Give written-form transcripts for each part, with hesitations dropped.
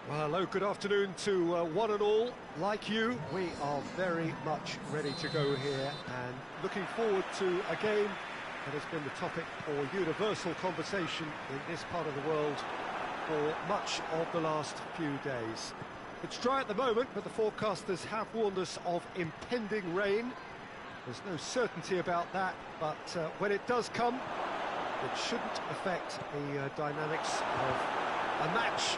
Well, hello, good afternoon to one and all. Like you, we are very much ready to go here and looking forward to a game that has been the topic for universal conversation in this part of the world for much of the last few days. It's dry at the moment, but the forecasters have warned us of impending rain. There's no certainty about that, but when it does come, it shouldn't affect the dynamics of a match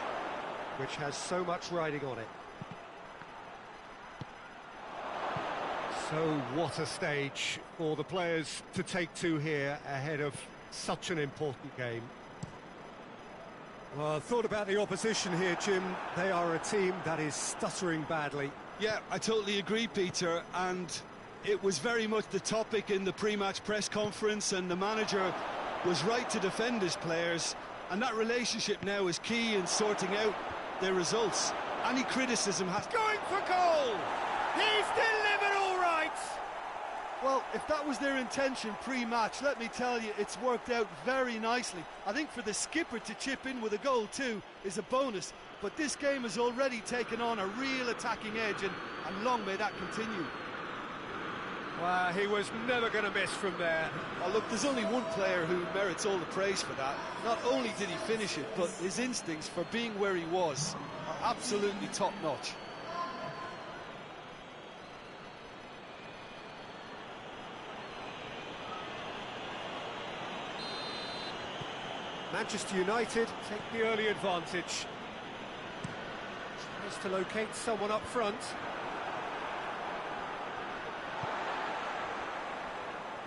which has so much riding on it. So what a stage for the players to take to here ahead of such an important game. Well, I thought about the opposition here, Jim. They are a team that is stuttering badly. Yeah, I totally agree, Peter, and it was very much the topic in the pre-match press conference, and the manager was right to defend his players, and that relationship now is key in sorting out their results. Any criticism has... Going for goal! He's delivered all right! Well, if that was their intention pre-match, let me tell you, it's worked out very nicely. I think for the skipper to chip in with a goal too is a bonus, but this game has already taken on a real attacking edge, and long may that continue. Well, he was never going to miss from there. Oh, look, there's only one player who merits all the praise for that. Not only did he finish it, but his instincts for being where he was are absolutely top-notch. Manchester United take the early advantage. Tries to locate someone up front.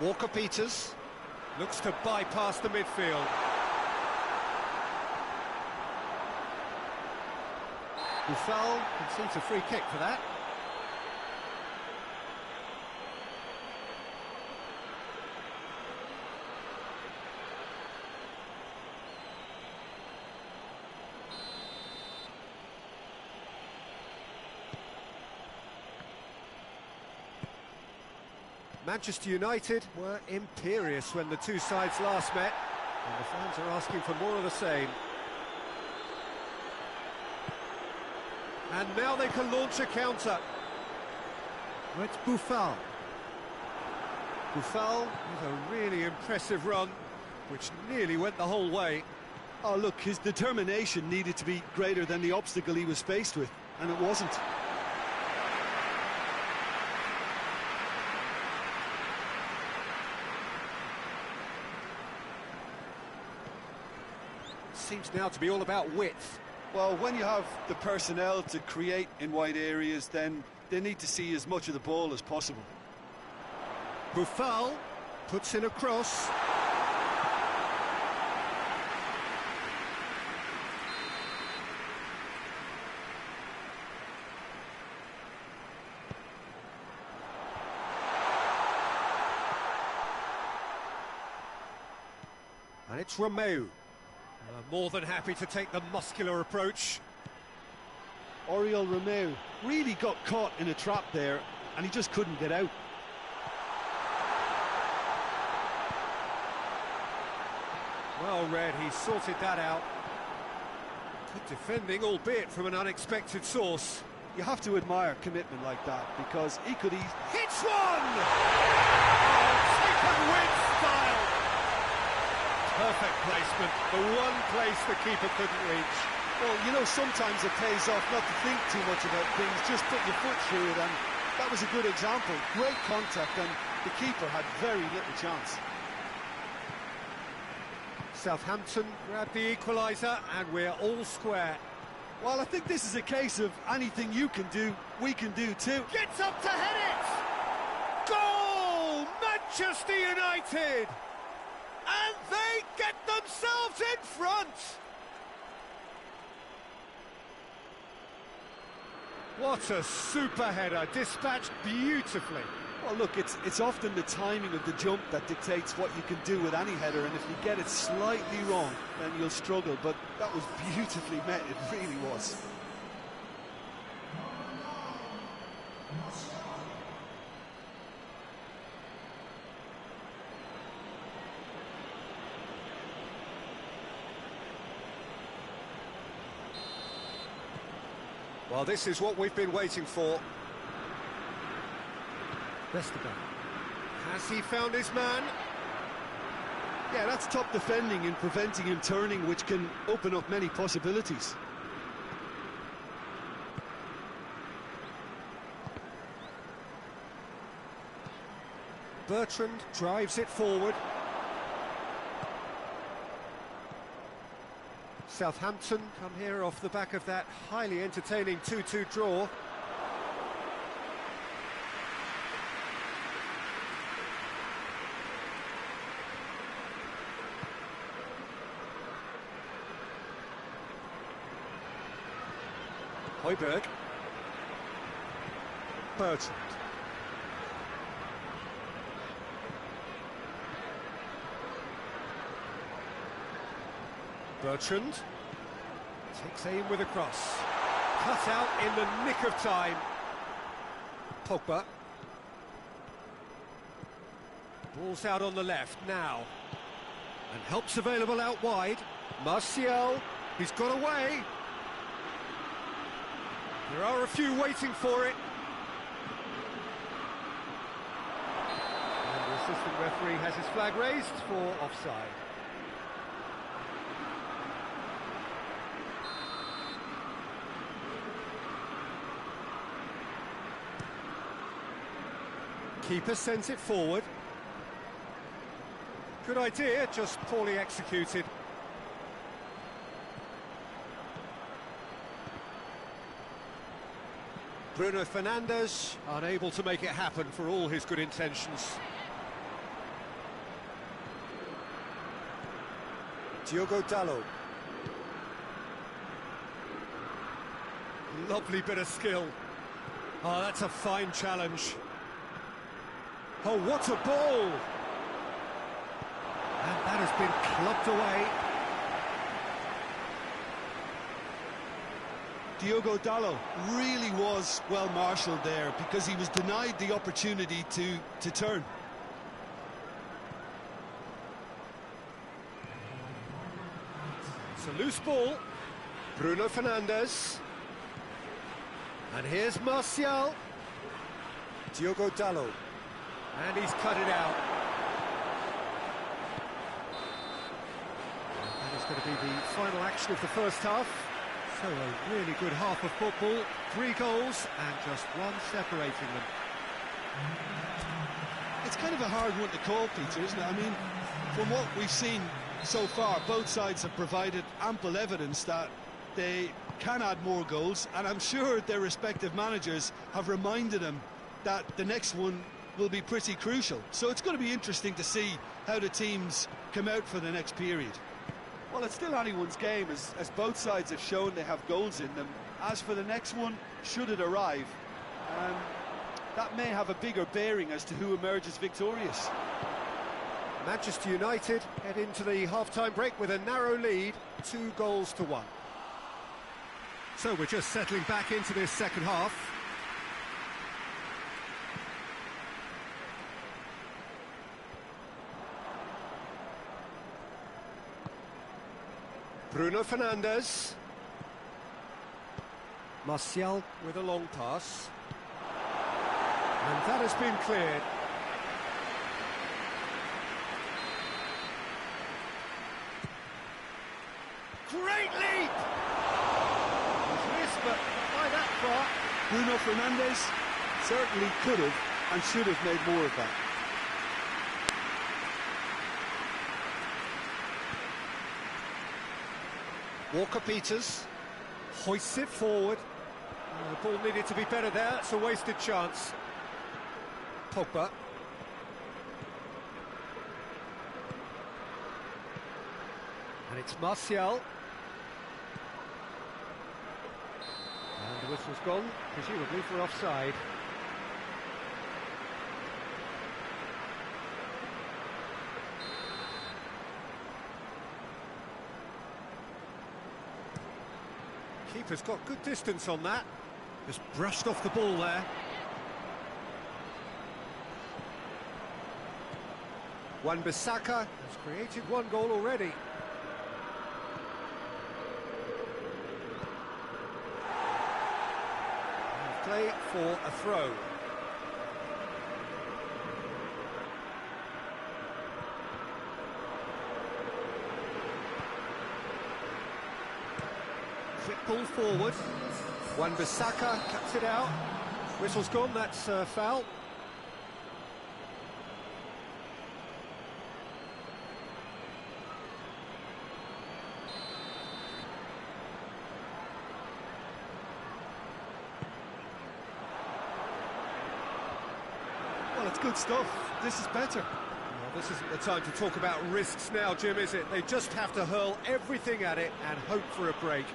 Walker-Peters looks to bypass the midfield. Buffal concedes a free kick for that. Manchester United were imperious when the two sides last met, and the fans are asking for more of the same. And now they can launch a counter. It's Buffal. Buffal with a really impressive run, which nearly went the whole way. Oh, look, his determination needed to be greater than the obstacle he was faced with, and it wasn't. Seems now to be all about width. Well, when you have the personnel to create in wide areas, then they need to see as much of the ball as possible. Buffal puts in a cross. And it's Romeu. More than happy to take the muscular approach. Oriol Romeu really got caught in a trap there, and he just couldn't get out. Well read, he sorted that out. Good defending, albeit from an unexpected source. You have to admire commitment like that, because he could easily... Hits one! Oh, taken with style! Perfect placement, the one place the keeper couldn't reach. Well, you know, sometimes it pays off not to think too much about things, just put your foot through it, and that was a good example. Great contact, and the keeper had very little chance. Southampton grabbed the equaliser, and we're all square. Well, I think this is a case of anything you can do, we can do too. Gets up to head it! Goal! Manchester United! And they get themselves in front! What a super header, dispatched beautifully. Well, look, it's often the timing of the jump that dictates what you can do with any header, and if you get it slightly wrong, then you'll struggle, but that was beautifully met, it really was. Well, this is what we've been waiting for. Vestergaard. Has he found his man? Yeah, that's top defending and preventing him turning, which can open up many possibilities. Bertrand drives it forward. Southampton come here off the back of that highly entertaining 2-2 draw. Højbjerg. Bertrand. Bertrand takes aim with a cross. Cut out in the nick of time. Pogba. Ball's out on the left now. And help's available out wide. Martial, he's got away. There are a few waiting for it. And the assistant referee has his flag raised for offside. Keeper sends it forward. Good idea, just poorly executed. Bruno Fernandes unable to make it happen for all his good intentions. Diogo Dalot. Lovely bit of skill. Oh, that's a fine challenge. Oh, what a ball! And that has been clubbed away. Diogo Dalot really was well marshalled there because he was denied the opportunity to turn. It's a loose ball. Bruno Fernandes. And here's Martial. Diogo Dalot. And he's cut it out. That is going to be the final action of the first half. So a really good half of football. 3 goals and just one separating them. It's kind of a hard one to call, Peter, isn't it? I mean, from what we've seen so far, both sides have provided ample evidence that they can add more goals, and I'm sure their respective managers have reminded them that the next one will be pretty crucial. So it's going to be interesting to see how the teams come out for the next period. Well, it's still anyone's game, as both sides have shown they have goals in them. As for the next one, should it arrive, that may have a bigger bearing as to who emerges victorious. Manchester United head into the half-time break with a narrow lead, 2-1. So we're just settling back into this second half. Bruno Fernandes. Martial with a long pass. And that has been cleared. Great leap! He's missed, but by that far. Bruno Fernandes certainly could have and should have made more of that. Walker-Peters hoists it forward. Oh, the ball needed to be better there. It's a wasted chance. Pogba. And it's Martial. And the whistle's gone, presumably for offside. Keeper's got good distance on that. Just brushed off the ball there. Wan-Bissaka has created 1 goal already. play for a throw. Quick ball forward. Wan-Bissaka cuts it out. Whistle's gone, that's foul. Well, it's good stuff. This is better. Well, this isn't the time to talk about risks now, Jim, is it? They just have to hurl everything at it and hope for a break.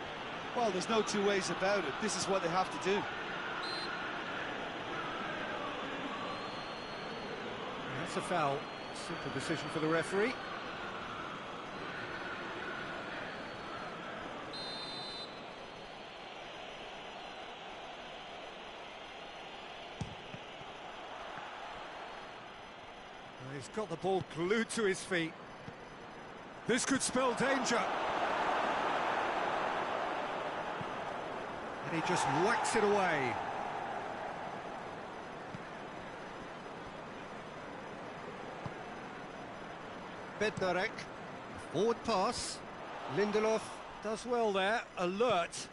Well, there's no two ways about it. This is what they have to do. That's a foul. Simple decision for the referee. He's got the ball glued to his feet. This could spell danger. And he just whacks it away. Bednarek, forward pass. Lindelof does well there, alert.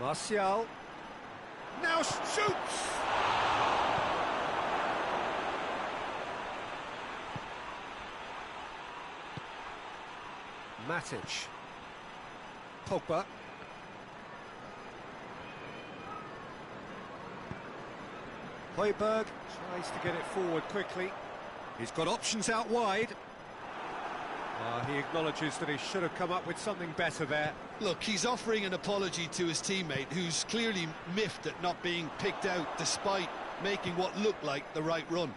Martial. Now shoots! Matic. Pogba. Højbjerg tries to get it forward quickly. He's got options out wide. He acknowledges that he should have come up with something better there. Look, he's offering an apology to his teammate, who's clearly miffed at not being picked out despite making what looked like the right run.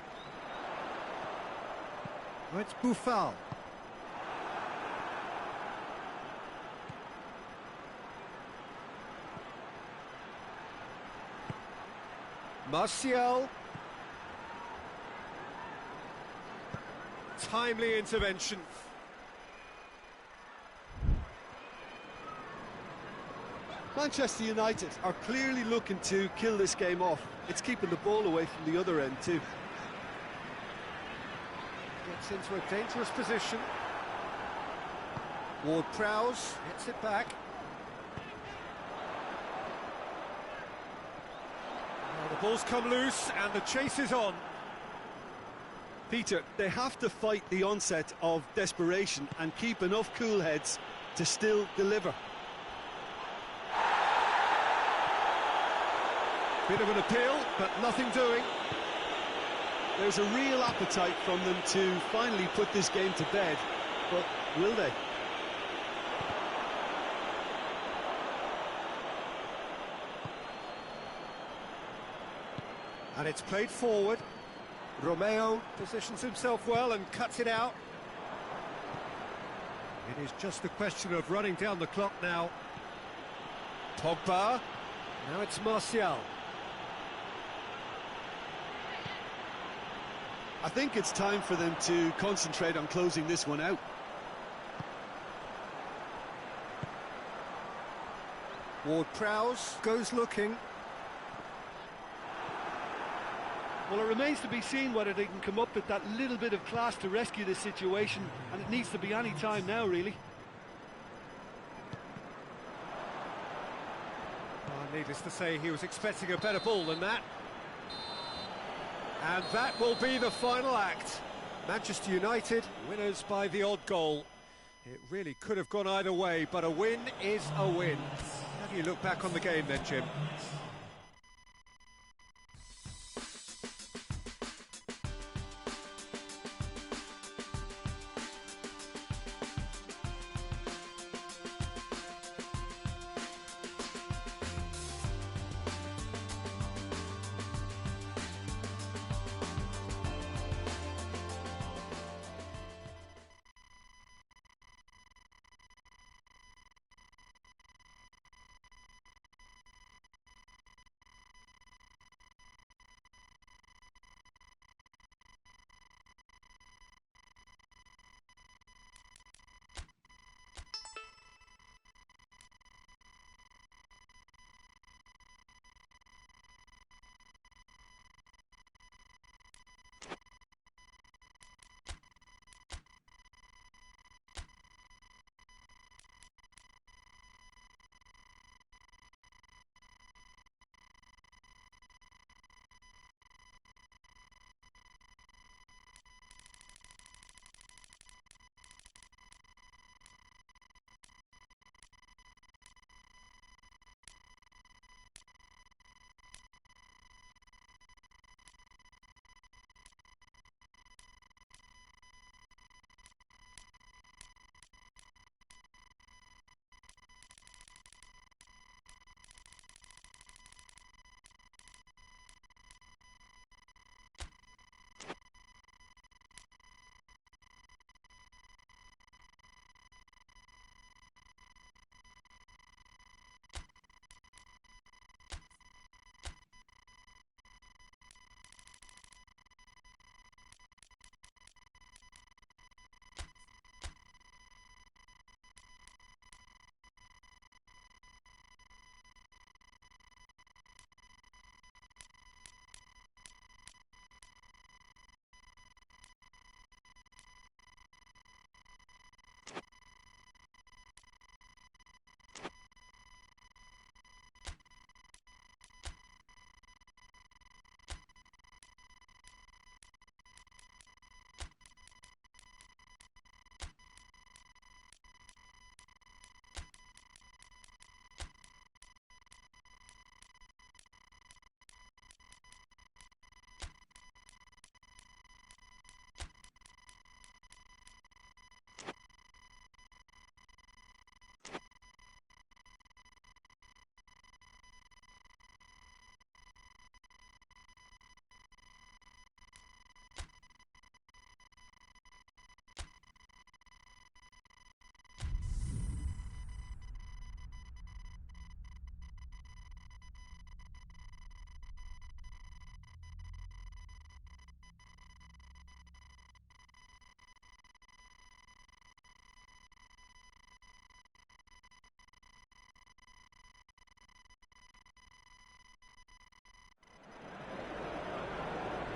It's Buffal. Martial. Timely intervention. Manchester United are clearly looking to kill this game off. It's keeping the ball away from the other end too. Gets into a dangerous position. Ward-Prowse hits it back. Well, the ball's come loose and the chase is on. Peter, they have to fight the onset of desperation and keep enough cool heads to still deliver. Bit of an appeal, but nothing doing. There's a real appetite from them to finally put this game to bed, but will they? And it's played forward. Romeo positions himself well and cuts it out. It is just a question of running down the clock now. Pogba. Now it's Martial. I think it's time for them to concentrate on closing this one out. Ward-Prowse goes looking. Well, it remains to be seen whether they can come up with that little bit of class to rescue this situation, and it needs to be any time now, really. Needless to say, he was expecting a better ball than that. And that will be the final act. Manchester United, winners by the odd goal. It really could have gone either way, but a win is a win. How do you look back on the game then, Jim?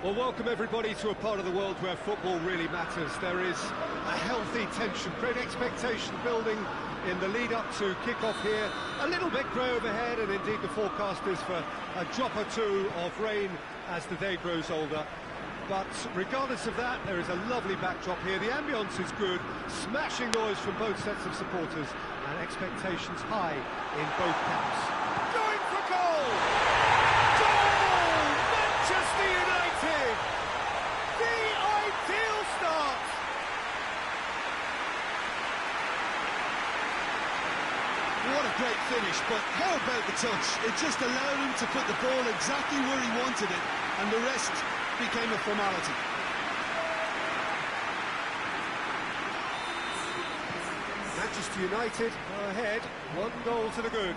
Well, welcome everybody to a part of the world where football really matters. There is a healthy tension, great expectation building in the lead-up to kick-off here. A little bit grey overhead, and indeed the forecast is for a drop or two of rain as the day grows older. But regardless of that, there is a lovely backdrop here. The ambience is good, smashing noise from both sets of supporters, and expectations high in both camps. Going for goal! Goal! Manchester United! The ideal start! What a great finish, but how about the touch? It just allowed him to put the ball exactly where he wanted it, and the rest became a formality. Manchester United are ahead, 1 to the good.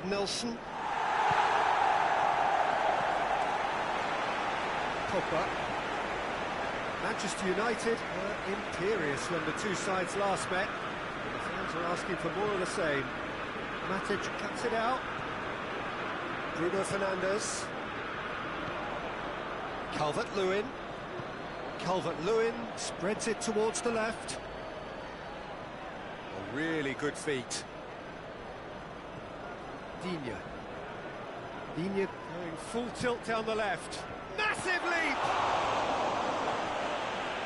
Nelson. Pogba. Manchester United were imperious when the two sides last met. The fans are asking for more of the same. Matic cuts it out. Bruno Fernandes. Calvert-Lewin. Calvert-Lewin spreads it towards the left. A really good feat. Digne. Digne going full tilt down the left. Massive leap!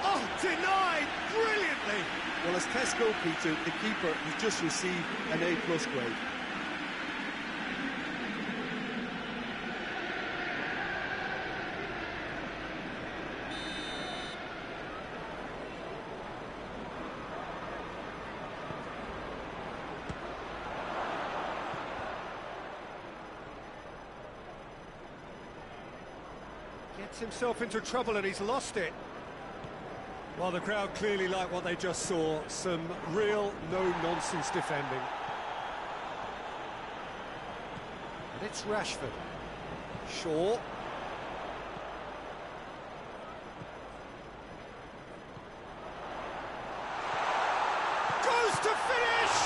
Oh, denied brilliantly! Well, as test goalkeeper, the keeper has just received an A+ grade. Gets himself into trouble and he's lost it. Well, the crowd clearly like what they just saw. Some real no-nonsense defending. And it's Rashford. Shaw. Goes to finish!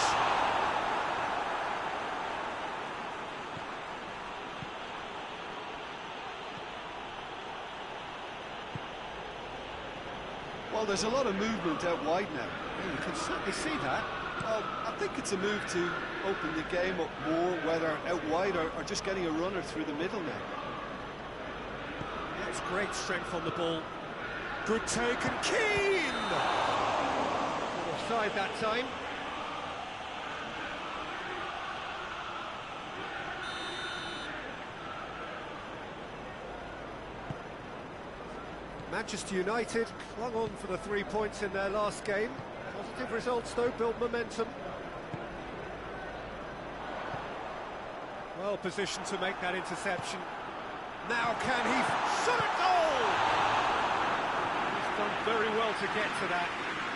Well, there's a lot of movement out wide now. Yeah, you can certainly see that. Well, I think it's a move to open the game up more, whether out wide or just getting a runner through the middle now. That's great strength on the ball. Good take and Keane! Offside that time. Manchester United clung on for the 3 points in their last game. Positive results though, build momentum. Well positioned to make that interception. Now can he shot at goal? He's done very well to get to that.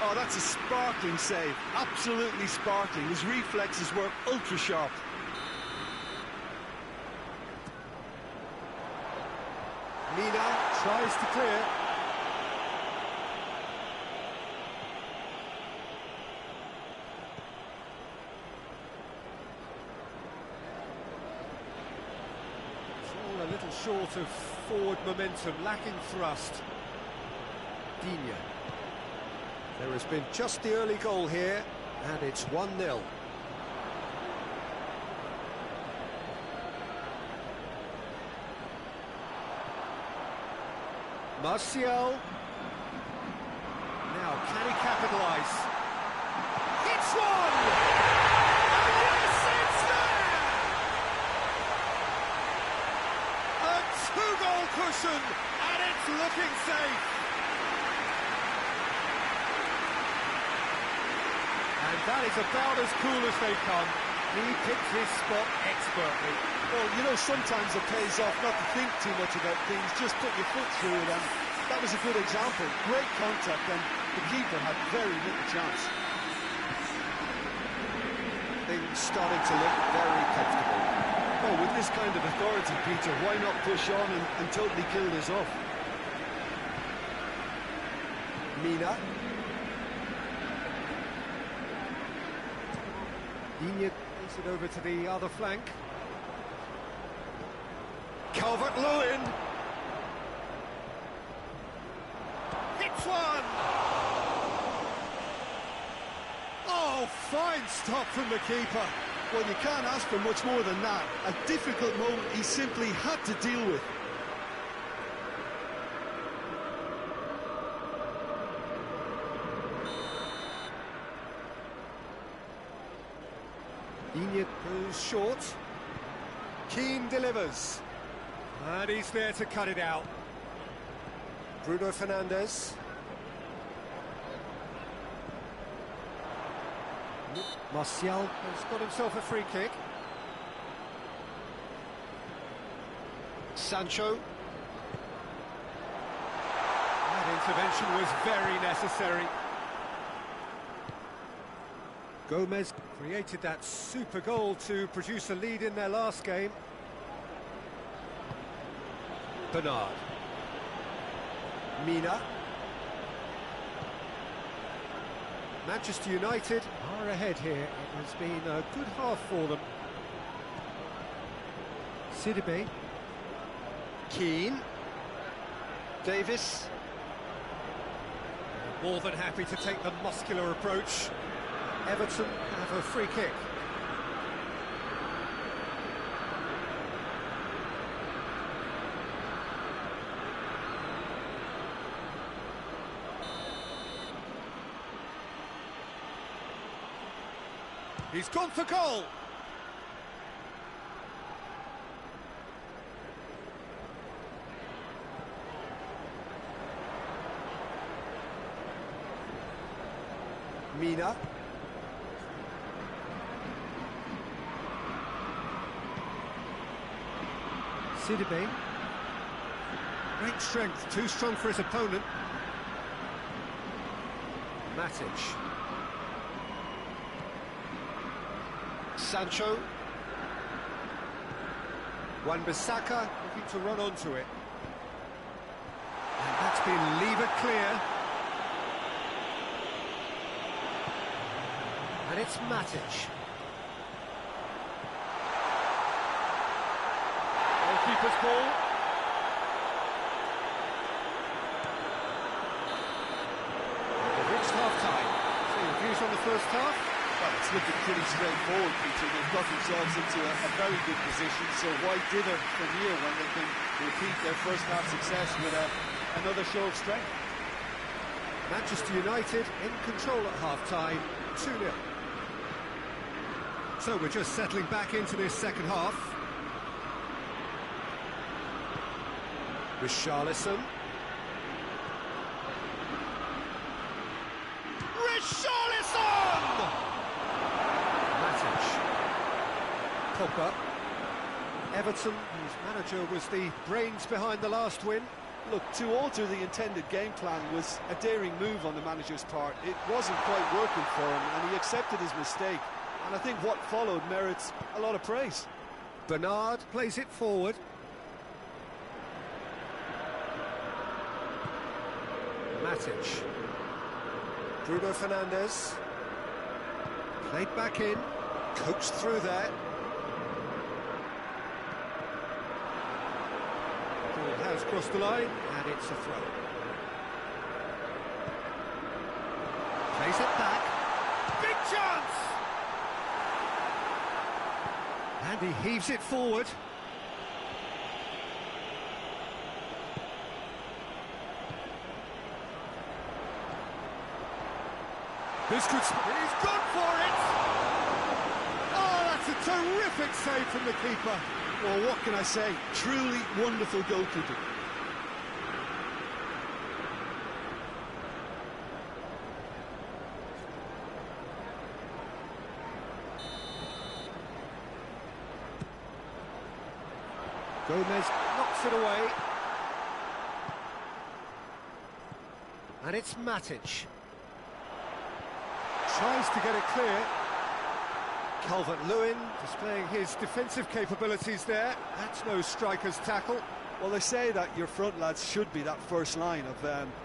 Oh, that's a sparkling save. Absolutely sparkling. His reflexes were ultra sharp. Mina tries to clear. A little short of forward momentum, lacking thrust. Digne. There has been just the early goal here, and it's 1-0. Martial. Now, can he capitalise? It's one! Yes, it's there! A two-goal cushion, and it's looking safe. And that is about as cool as they come. He picked his spot expertly. Well, you know, sometimes it pays off not to think too much about things, just put your foot through it, and that was a good example. Great contact, and the keeper had very little chance. Things starting to look very comfortable. Oh, with this kind of authority, Peter, why not push on and totally kill this off? Mina. Digne plays it over to the other flank. Calvert-Lewin. Hits one! Oh, fine stop from the keeper. Well, you can't ask for much more than that. A difficult moment he simply had to deal with. Iñak goes short. Keane delivers. And he's there to cut it out. Bruno Fernandes. Martial has got himself a free kick. Sancho. That intervention was very necessary. Gomez created that super goal to produce a lead in their last game. Bernard. Mina. Manchester United are ahead here. It has been a good half for them. Sidibe. Keane. Davis. More than happy to take the muscular approach. Everton have a free kick. He's gone for goal. Mina. Sidibe. Great strength, too strong for his opponent. Matic. Sancho. Wan-Bissaka looking to run onto it. And that's been levered clear. And it's Matic. Goalkeeper's ball. They've reached half-time. So your views on the first half? Well, it's looking pretty straightforward, Peter. They've got themselves into a very good position, so why dither from here when they can repeat their first half success with another show of strength? Manchester United in control at half-time, 2-0. So we're just settling back into this second half. Richarlison. Richarlison! Matic. Pogba. Everton, whose manager was the brains behind the last win. Look, to alter the intended game plan was a daring move on the manager's part. It wasn't quite working for him, and he accepted his mistake. And I think what followed merits a lot of praise. Bernard plays it forward. Matic. Bruno Fernandes. Played back in. Coached through there. Ball has crossed the line, and it's a throw. Plays it back. Big chance! And he heaves it forward. This could... He's gone for it! Oh, that's a terrific save from the keeper. Well, what can I say? Truly wonderful goalkeeping. Gomez knocks it away. And it's Matic. Tries to get it clear. Calvert-Lewin displaying his defensive capabilities there. That's no striker's tackle. Well, they say that your front lads should be that first line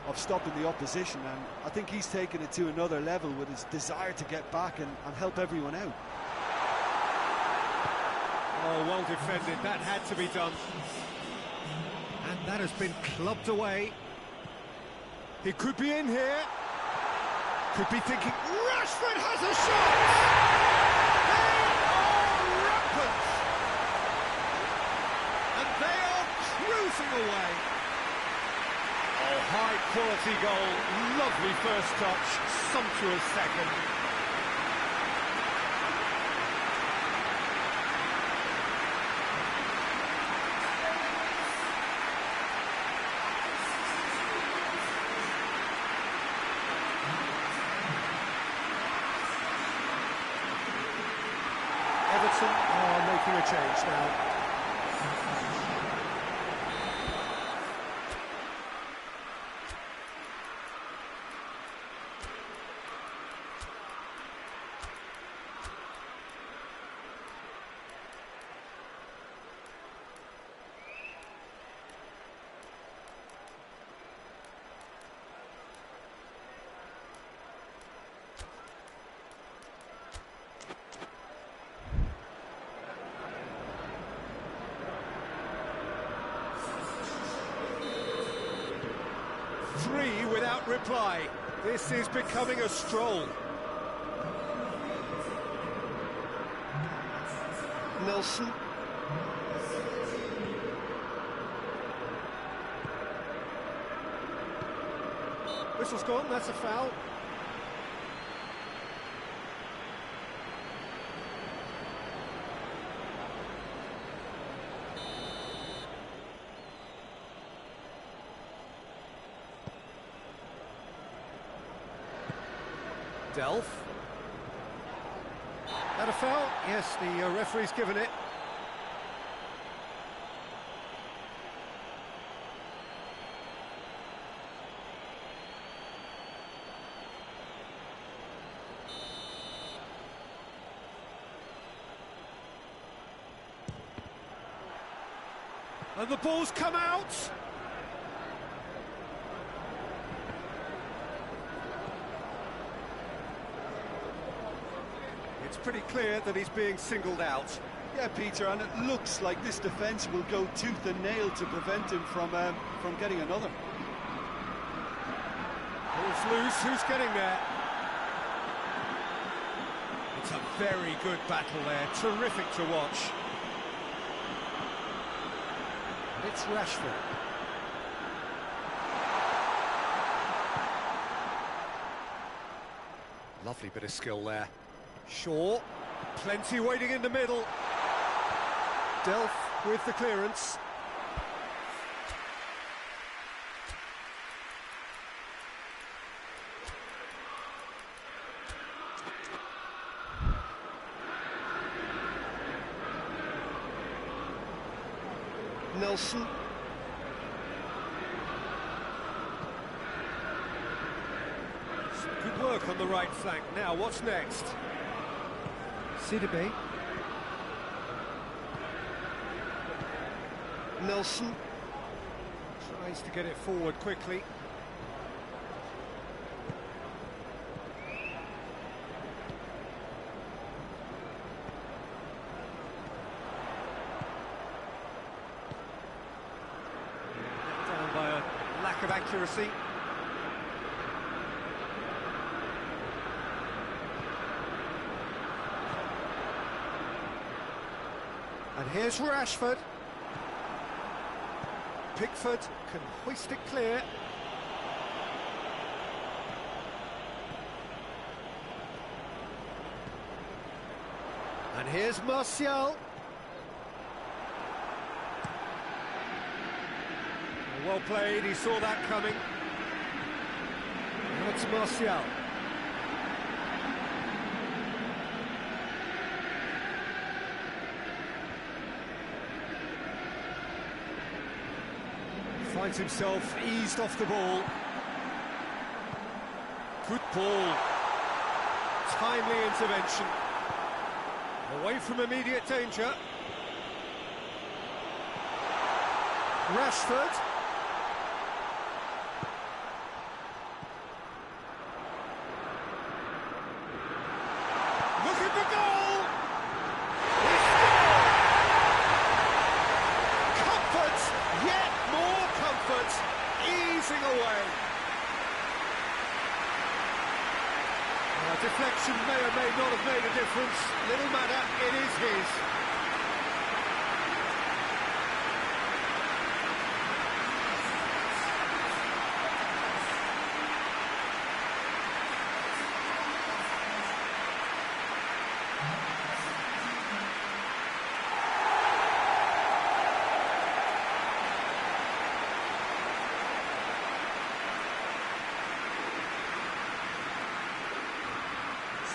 of stopping the opposition, and I think he's taken it to another level with his desire to get back and help everyone out. Oh, well defended. That had to be done. And that has been clubbed away. He could be in here. Could be thinking, Rashford has a shot! They are rampant! And they are cruising away. Oh, high quality goal, lovely first touch, sumptuous second. Everton are making a change now. Three without reply. This is becoming a stroll. Nelson. Whistle's gone, that's a foul. Delph. That a foul? Yes, the referee's given it. And the ball's come out. It's pretty clear that he's being singled out. Yeah, Peter, and it looks like this defence will go tooth and nail to prevent him from getting another. Ball's loose, who's getting there? It's a very good battle there, terrific to watch. And it's Rashford. Lovely bit of skill there. Shaw, plenty waiting in the middle. Delph with the clearance. Nelson. Good work on the right flank. Now, what's next? Sidibe. Nelson tries to get it forward quickly. Down by a lack of accuracy. And here's Rashford. Pickford can hoist it clear. And here's Martial. Well played, he saw that coming. Now it's Martial. Finds himself eased off the ball. Good ball. Timely intervention. Away from immediate danger. Rashford. Look at the goal! He scored! Comfort, yet more opponents, easing away. Deflection may or may not have made a difference. Little matter, it is his.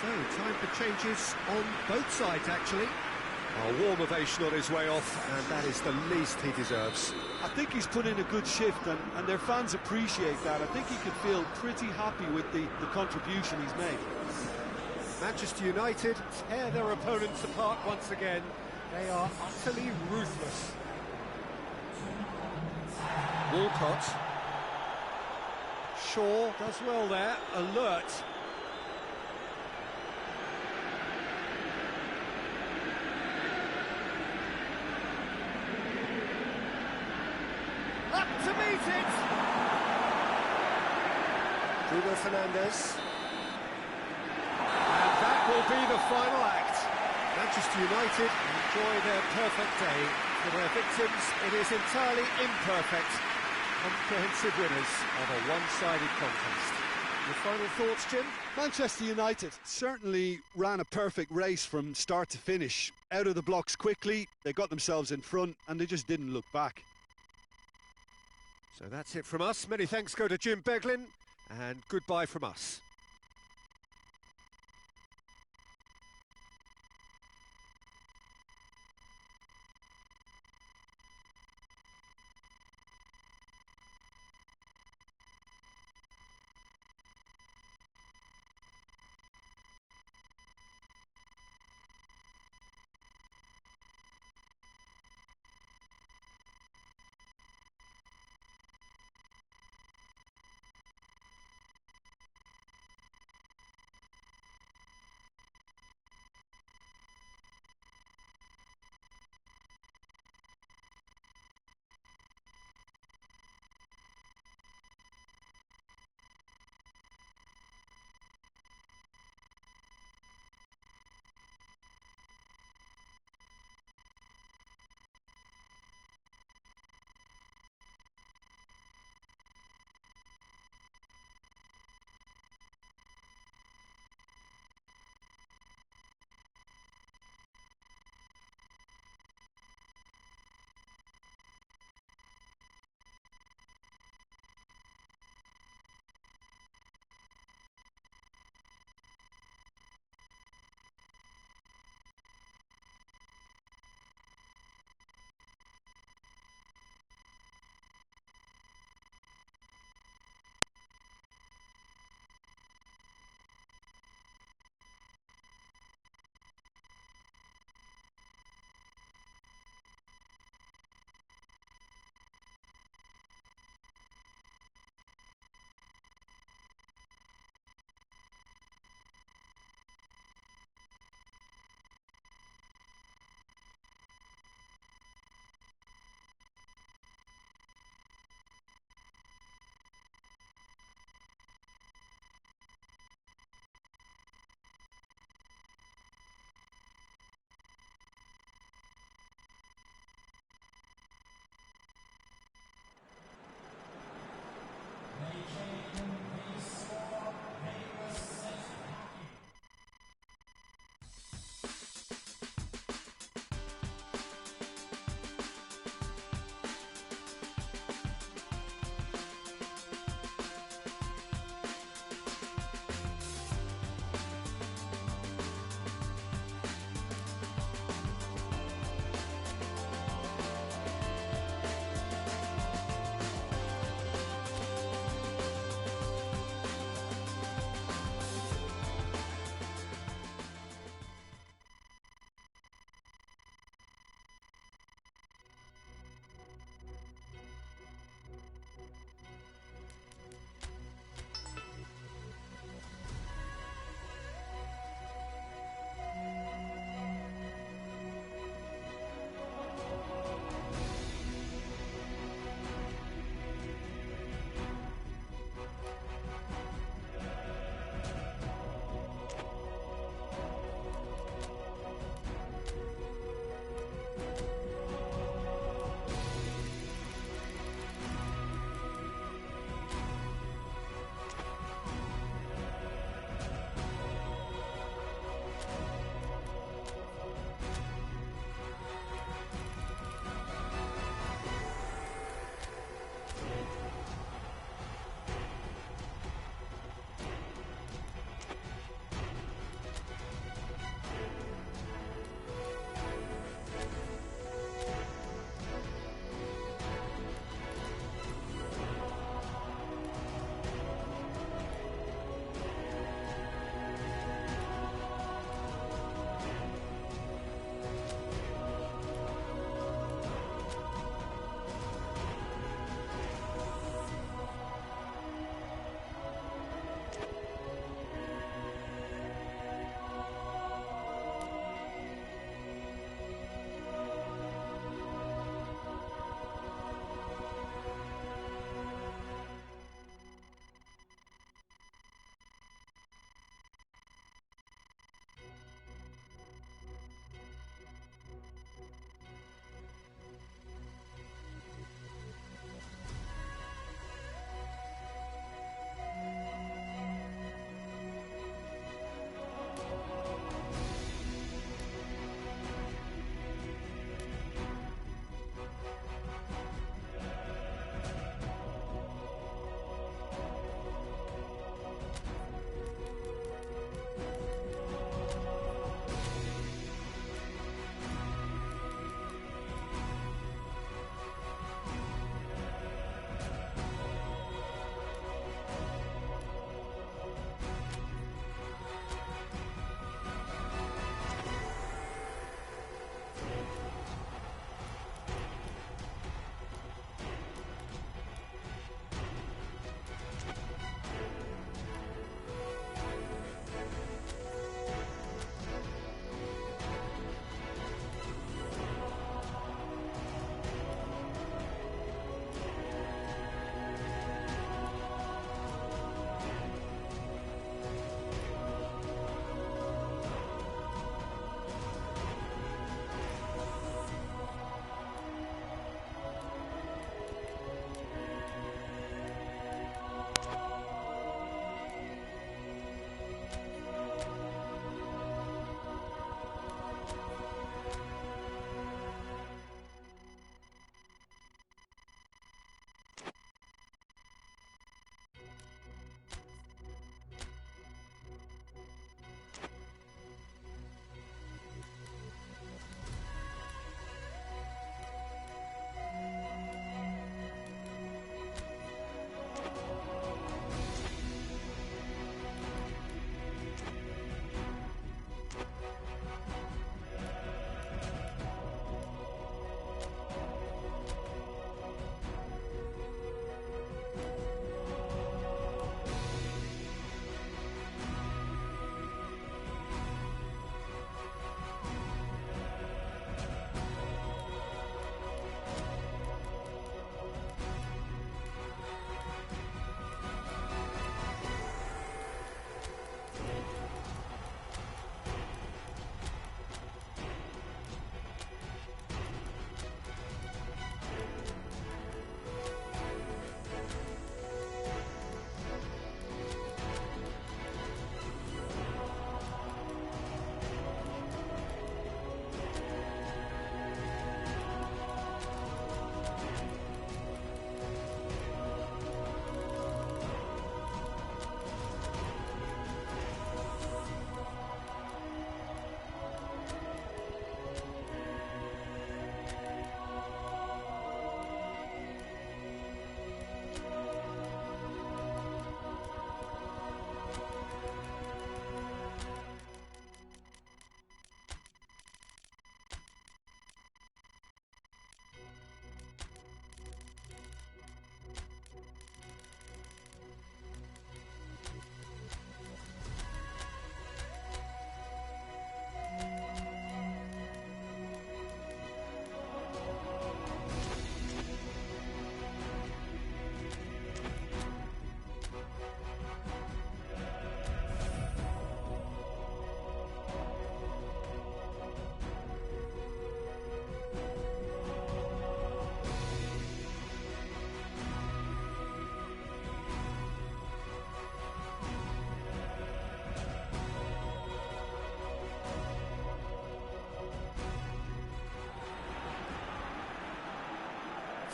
So, time for changes on both sides, actually. A warm ovation on his way off, and that is the least he deserves. I think he's put in a good shift, and their fans appreciate that. I think he can feel pretty happy with the contribution he's made. Manchester United tear their opponents apart once again. They are utterly ruthless. Walcott. Shaw does well there, alert. Up to meet it! Bruno Fernandes. And that will be the final act. Manchester United enjoy their perfect day. For their victims, it is entirely imperfect. Comprehensive winners of a one-sided contest. Your final thoughts, Jim? Manchester United certainly ran a perfect race from start to finish. Out of the blocks quickly, they got themselves in front, and they just didn't look back. So that's it from us. Many thanks go to Jim Beglin, and goodbye from us.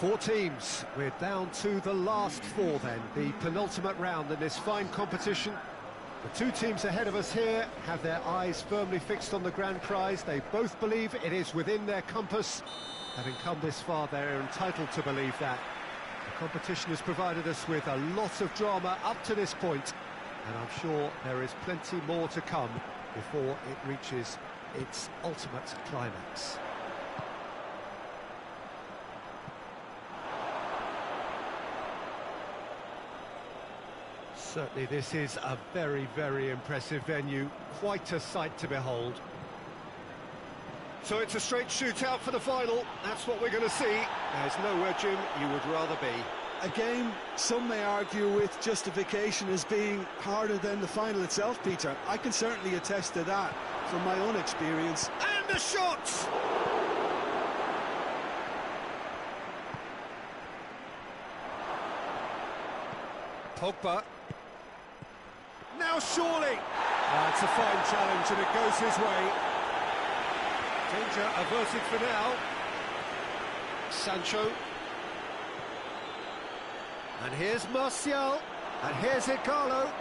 Four teams. We're down to the last four then, the penultimate round in this fine competition. The two teams ahead of us here have their eyes firmly fixed on the grand prize. They both believe it is within their compass. Having come this far, they're entitled to believe that. The competition has provided us with a lot of drama up to this point, and I'm sure there is plenty more to come before it reaches its ultimate climax. Certainly this is a very, very impressive venue, quite a sight to behold. So it's a straight shootout for the final, that's what we're going to see. There's nowhere, Jim, you would rather be. A game some may argue with justification as being harder than the final itself, Peter. I can certainly attest to that from my own experience. And the shot! Pogba. Now surely! It's a fine challenge and it goes his way. Danger averted for now. Sancho. And here's Martial. And here's Igalo.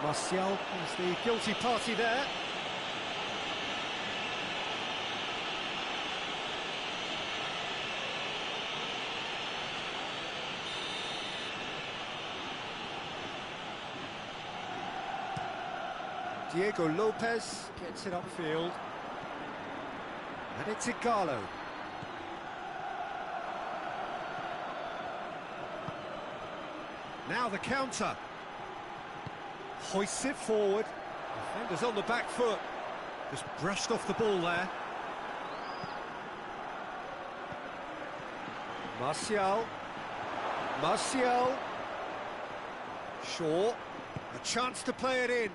Martial is the guilty party there. Diego Lopez gets it upfield. And it's Igalo. Now the counter. Hoists it forward. Defender's on the back foot. Just brushed off the ball there. Martial. Martial. Shaw. A chance to play it in.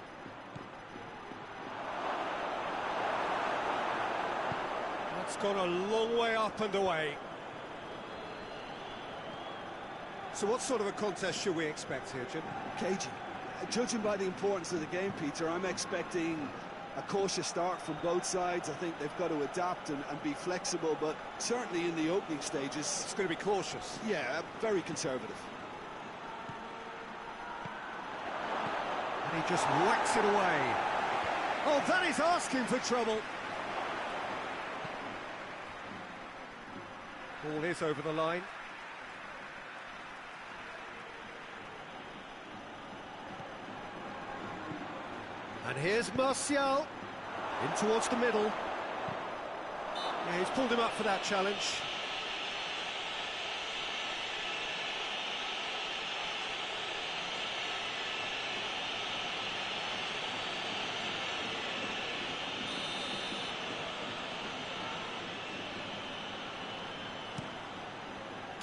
It's gone a long way up and away. So what sort of a contest should we expect here, Jim? Cagey. Judging by the importance of the game, Peter, I'm expecting a cautious start from both sides. I think they've got to adapt and be flexible, but certainly in the opening stages... It's going to be cautious. Yeah, very conservative. And he just whacks it away. Oh, that is asking for trouble. Ball is over the line. And here's Martial, in towards the middle. Yeah, he's pulled him up for that challenge.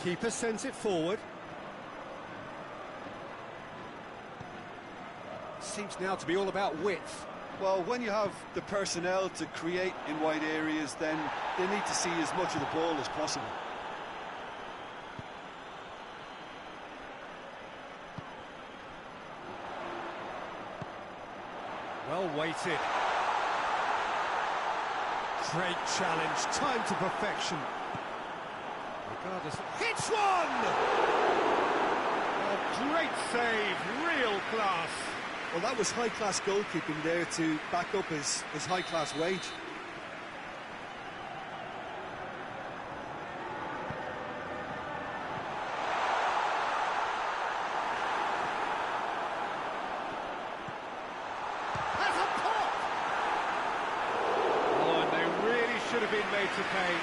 Keeper sends it forward. Seems now to be all about width. Well, when you have the personnel to create in wide areas, then they need to see as much of the ball as possible. Well weighted. Great challenge, time to perfection. Regardless, hits one! A great save, real class. Well, that was high-class goalkeeping there to back up his high-class wage. Has a pop! Oh, and they really should have been made to pay.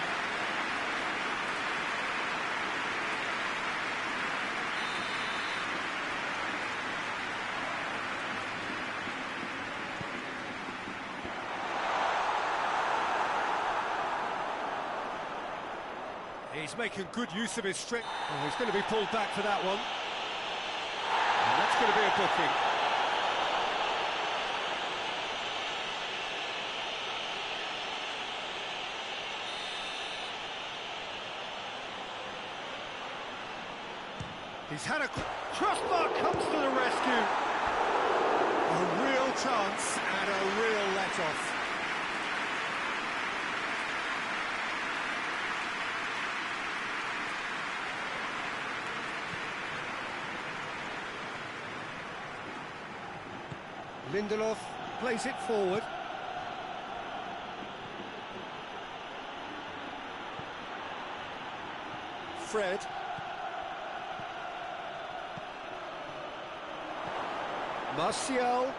He's making good use of his strength. Oh, he's going to be pulled back for that one. And that's going to be a booking. He's had a crossbar, comes to the rescue. A real chance and a real let-off. Lindelof plays it forward. Fred. Martial.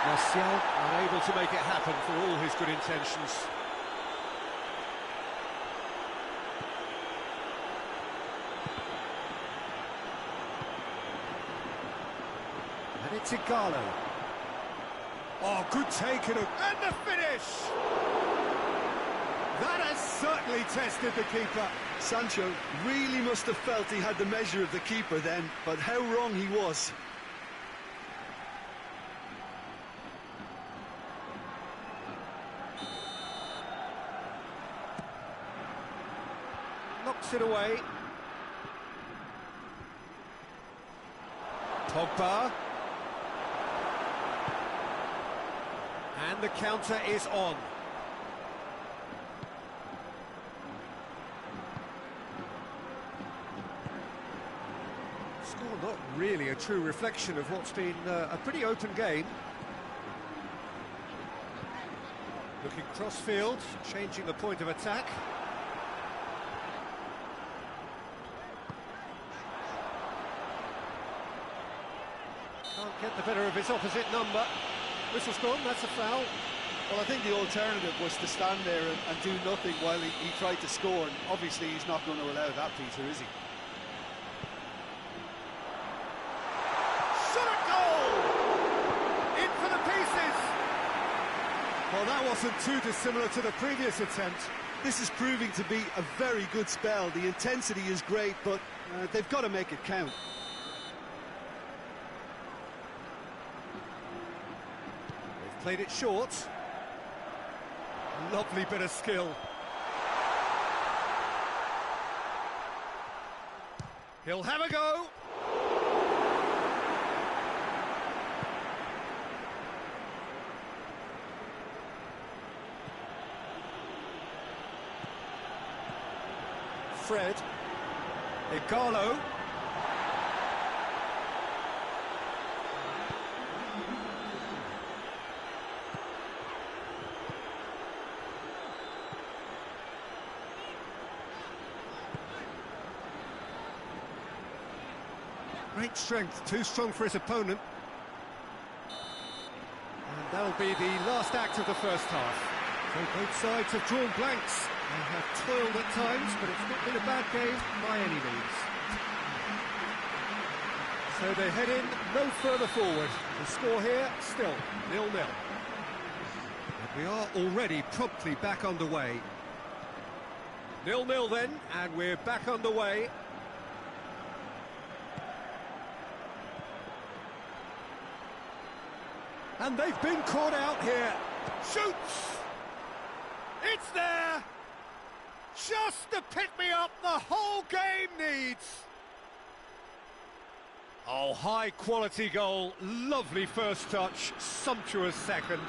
Martial unable to make it happen for all his good intentions. And it's Igalo. Oh, good take and the finish! That has certainly tested the keeper. Sancho really must have felt he had the measure of the keeper then, but how wrong he was. Knocks it away. Pogba. And the counter is on. Score not really a true reflection of what's been a pretty open game. Looking cross-field, changing the point of attack. Can't get the better of his opposite number. Whistle's gone, that's a foul. Well, I think the alternative was to stand there and do nothing while he tried to score. And obviously, he's not going to allow that, Peter, is he? Shot at goal! In for the pieces! Well, that wasn't too dissimilar to the previous attempt. This is proving to be a very good spell. The intensity is great, but they've got to make it count. They've played it short. Lovely bit of skill. He'll have a go. Fred. Igalo. Great strength, too strong for his opponent. And that'll be the last act of the first half. So both sides have drawn blanks. They have toiled at times, but it's not been a bad game by any means. So they head in no further forward. The score here, still 0-0. And we are already promptly back underway. 0-0 then, and we're back underway. And they've been caught out here. Shoots! It's there! Just the pick-me-up the whole game needs! Oh, high-quality goal. Lovely first touch. Sumptuous second.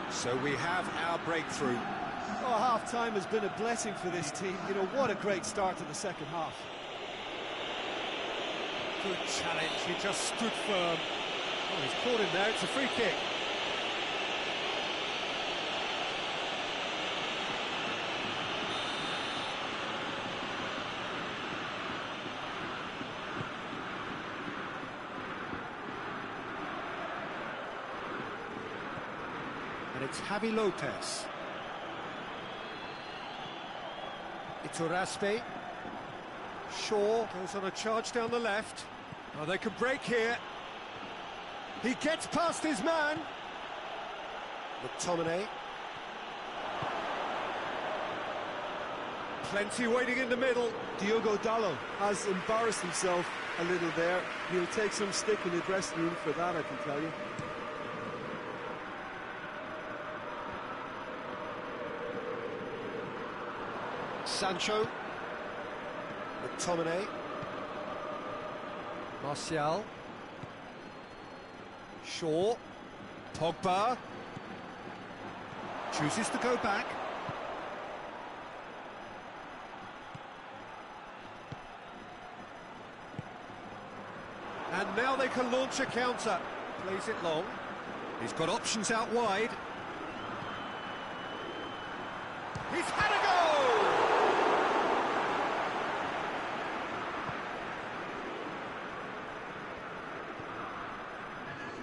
So we have our breakthrough. Oh, half-time has been a blessing for this team. You know, what a great start to the second half. Good challenge, he just stood firm. Oh, he's caught him there, it's a free kick. And it's Javi Lopez. Iturraspe. Shaw goes on a charge down the left. Oh, they can break here. He gets past his man. McTominay. Plenty waiting in the middle. Diogo Dalot has embarrassed himself a little there. He'll take some stick in the dressing room for that, I can tell you. Sancho. McTominay. Martial. Shaw. Pogba. Chooses to go back. And now they can launch a counter. Plays it long. He's got options out wide. He's had a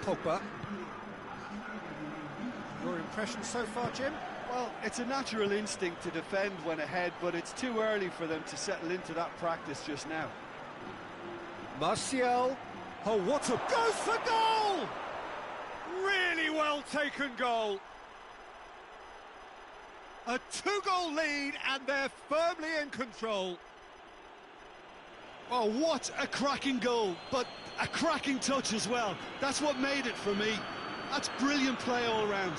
goal! Pogba. Your impression so far, Jim? Well, it's a natural instinct to defend when ahead, but it's too early for them to settle into that practice just now. Martial. Oh, what a... Goes for goal! Really well taken goal. A 2-goal lead, and they're firmly in control. Oh, what a cracking goal, but a cracking touch as well. That's what made it for me. That's brilliant play all round.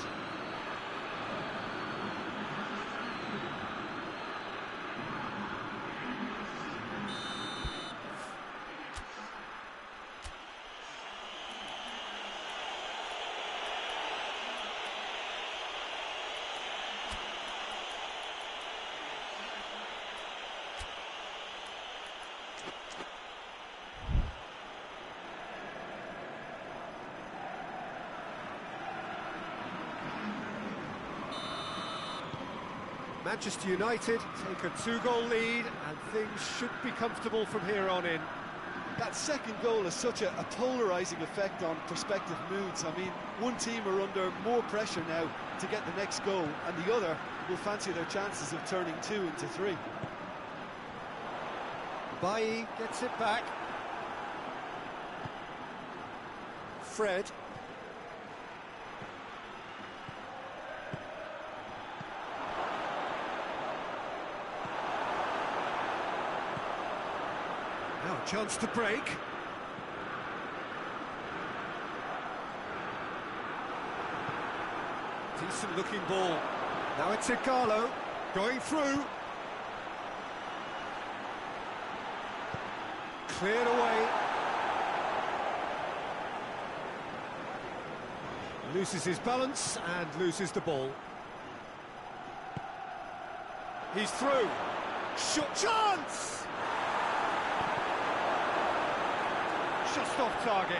Manchester United take a 2-goal lead, and things should be comfortable from here on in. That second goal has such a polarising effect on prospective moods. I mean, one team are under more pressure now to get the next goal, and the other will fancy their chances of turning 2 into 3. Bailly gets it back. Fred. Now a chance to break. Decent looking ball. Now it's Igalo going through. Cleared away. Loses his balance and loses the ball. He's through. Shot chance! Just off target.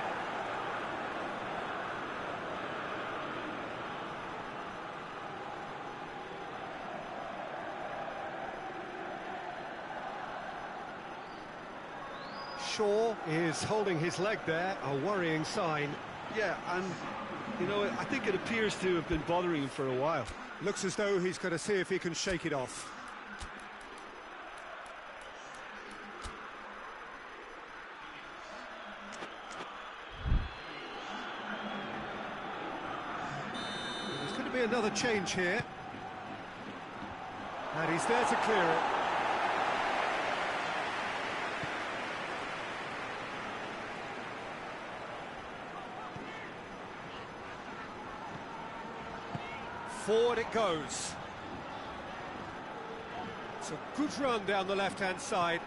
Shaw is holding his leg there, a worrying sign. Yeah, and, you know, I think it appears to have been bothering him for a while. Looks as though he's going to see if he can shake it off. There's going to be another change here. And he's there to clear it. Forward it goes. It's a good run down the left-hand side.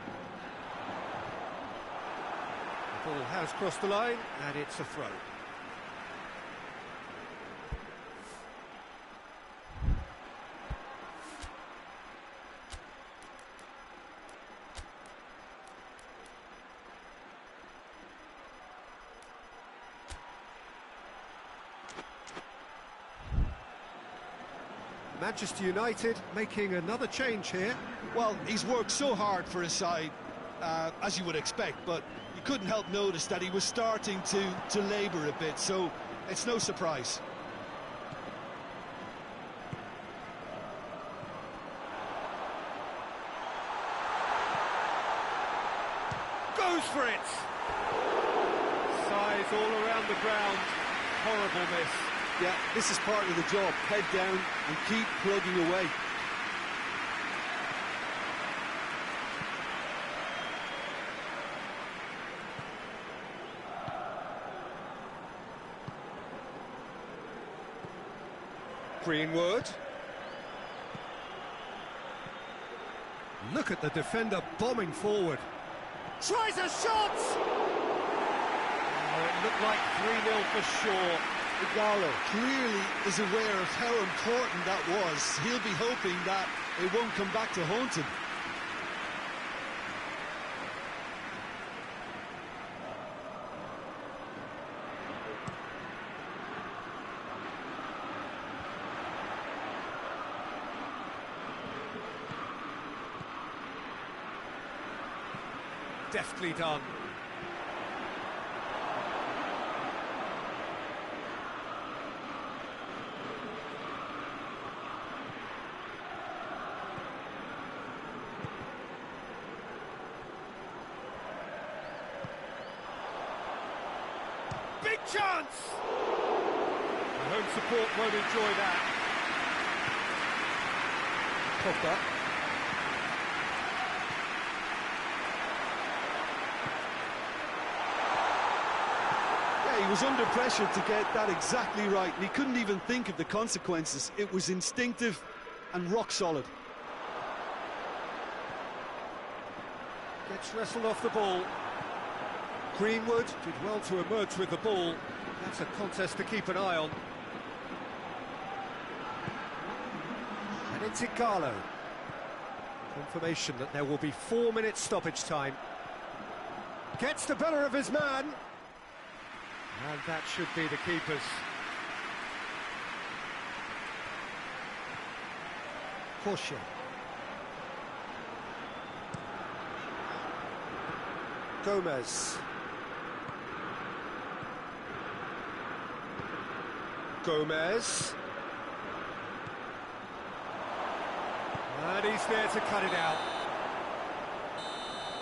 The ball has crossed the line, and it's a throw. Manchester United making another change here. Well, he's worked so hard for his side, as you would expect, but you couldn't help notice that he was starting to labour a bit, so it's no surprise. Goes for it! Size all around the ground. Horrible miss. Yeah, this is part of the job. Head down and keep plugging away. Greenwood. Look at the defender bombing forward. Tries a shot! Oh, it looked like 3-0 for sure. Igalo clearly is aware of how important that was. He'll be hoping that it won't come back to haunt him. deftly done. Big chance! The home support won't enjoy that. Pogba. Yeah, he was under pressure to get that exactly right, and he couldn't even think of the consequences. It was instinctive and rock solid. Gets wrestled off the ball. Greenwood did well to emerge with the ball. That's a contest to keep an eye on. And it's Igalo. Confirmation that there will be 4 minutes stoppage time. Gets the better of his man. And that should be the keeper's. Porsche. Gomez. Gomez. And he's there to cut it out.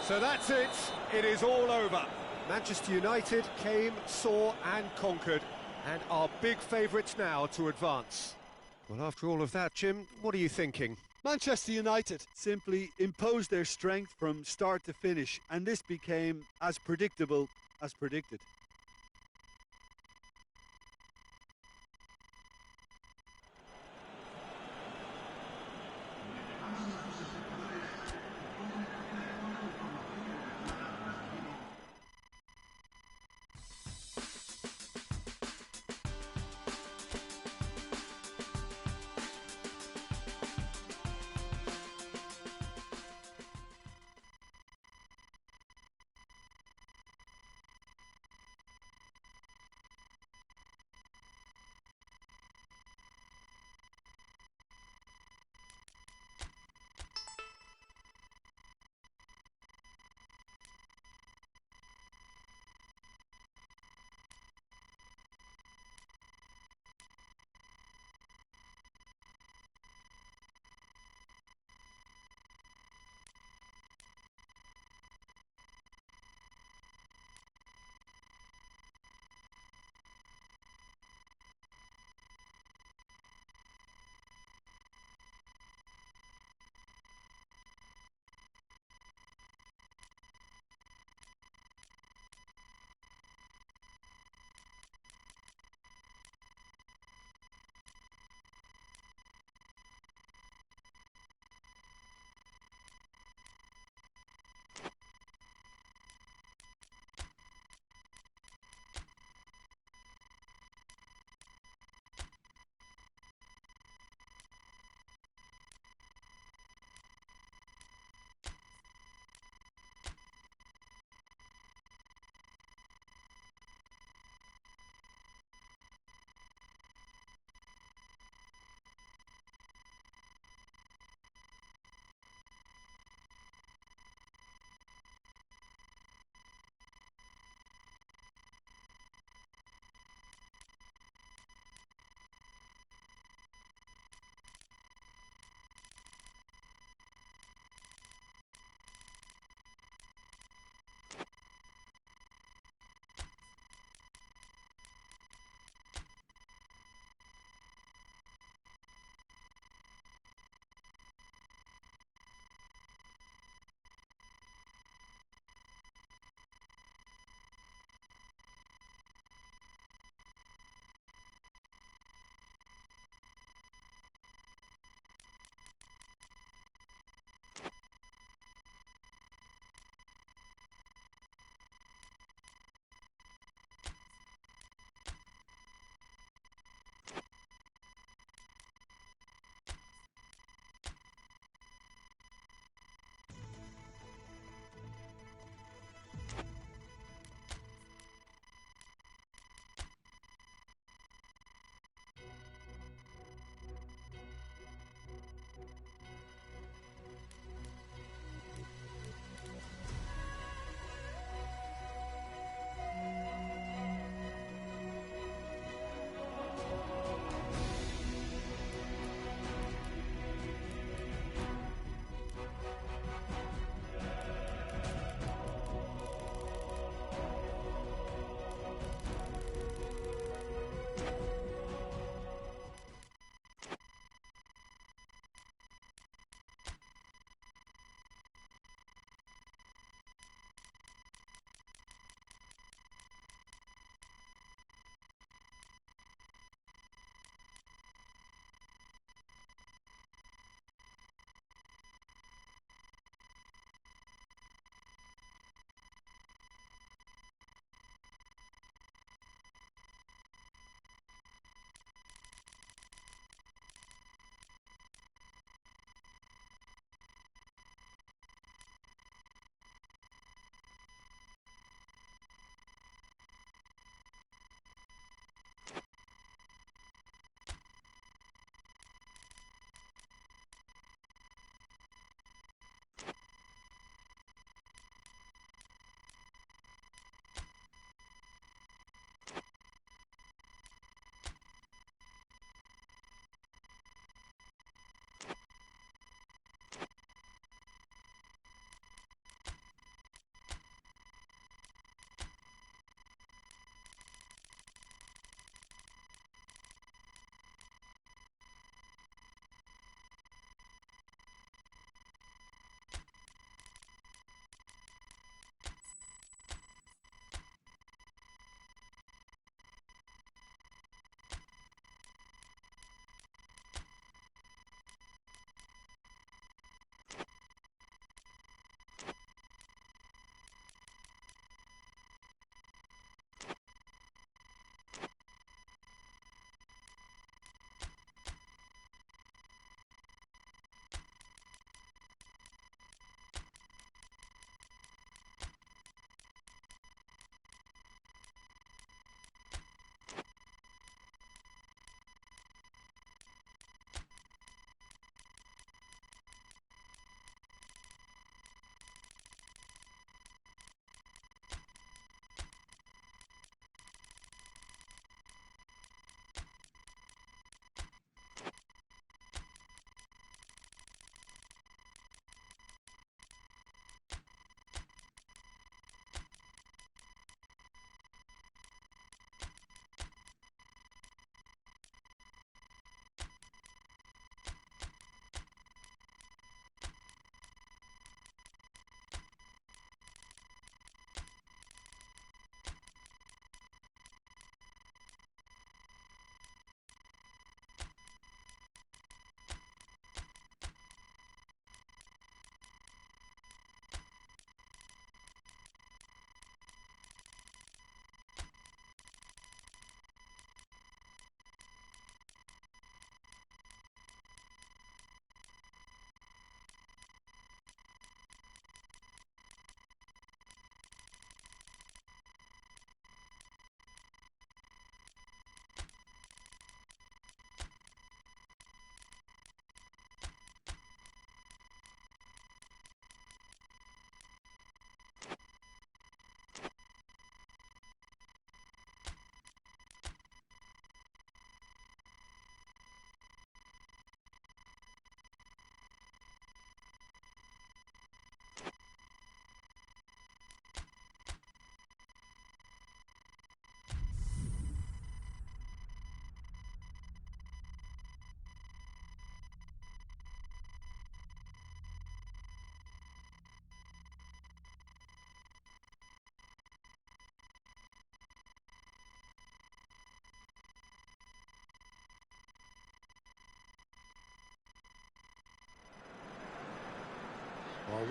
So that's it. It is all over. Manchester United came, saw and conquered, and are big favourites now to advance. Well, after all of that, Jim, what are you thinking? Manchester United simply imposed their strength from start to finish, and this became as predictable as predicted.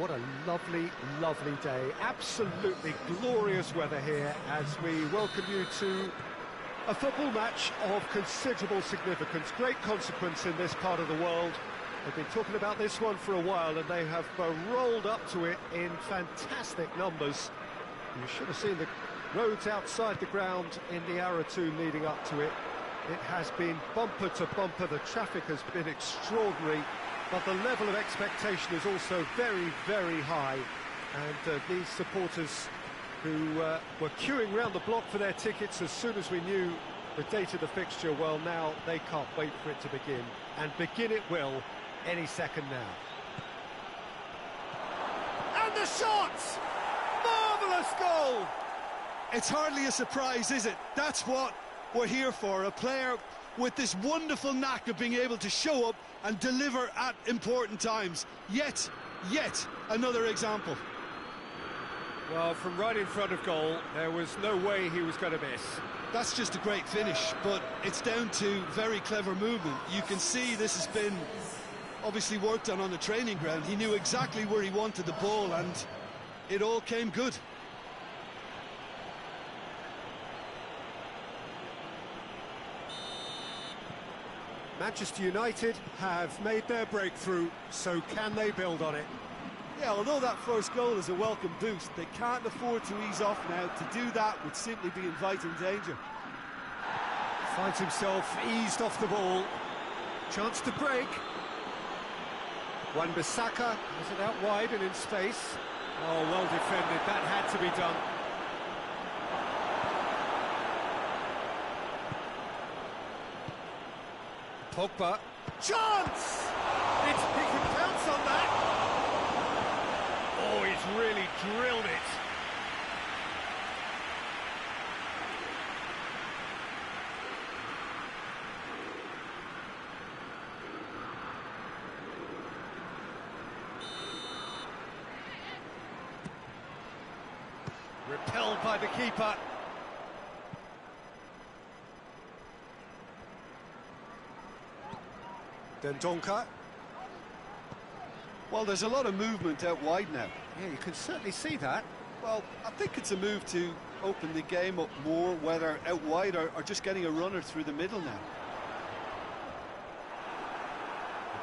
what a lovely, lovely day. Absolutely glorious weather here as we welcome you to a football match of considerable significance, great consequence in this part of the world. They've been talking about this one for a while and they have rolled up to it in fantastic numbers. You should have seen the roads outside the ground in the hour or two leading up to it. It has been bumper to bumper, the traffic has been extraordinary, but the level of expectation is also very, very high. And these supporters who were queuing round the block for their tickets as soon as we knew the date of the fixture, well, now they can't wait for it to begin. And begin it will any second now. And the shot! Marvellous goal! It's hardly a surprise, is it? That's what we're here for, a player with this wonderful knack of being able to show up and deliver at important times. Yet another example. Well, from right in front of goal, there was no way he was going to miss. That's just a great finish, but it's down to very clever movement. You can see this has been obviously worked on the training ground. He knew exactly where he wanted the ball, and it all came good. Manchester United have made their breakthrough, so can they build on it? Yeah, although that first goal is a welcome boost, they can't afford to ease off now. To do that would simply be inviting danger. Finds himself eased off the ball. Chance to break. Wan-Bissaka has it out wide and in space. Oh, well defended, that had to be done. Pogba. Chance! He can pounce on that. Oh, he's really drilled it. Repelled by the keeper. Dendoncker. Well, there's a lot of movement out wide now. Yeah, you can certainly see that. Well, I think it's a move to open the game up more, whether out wide or just getting a runner through the middle now.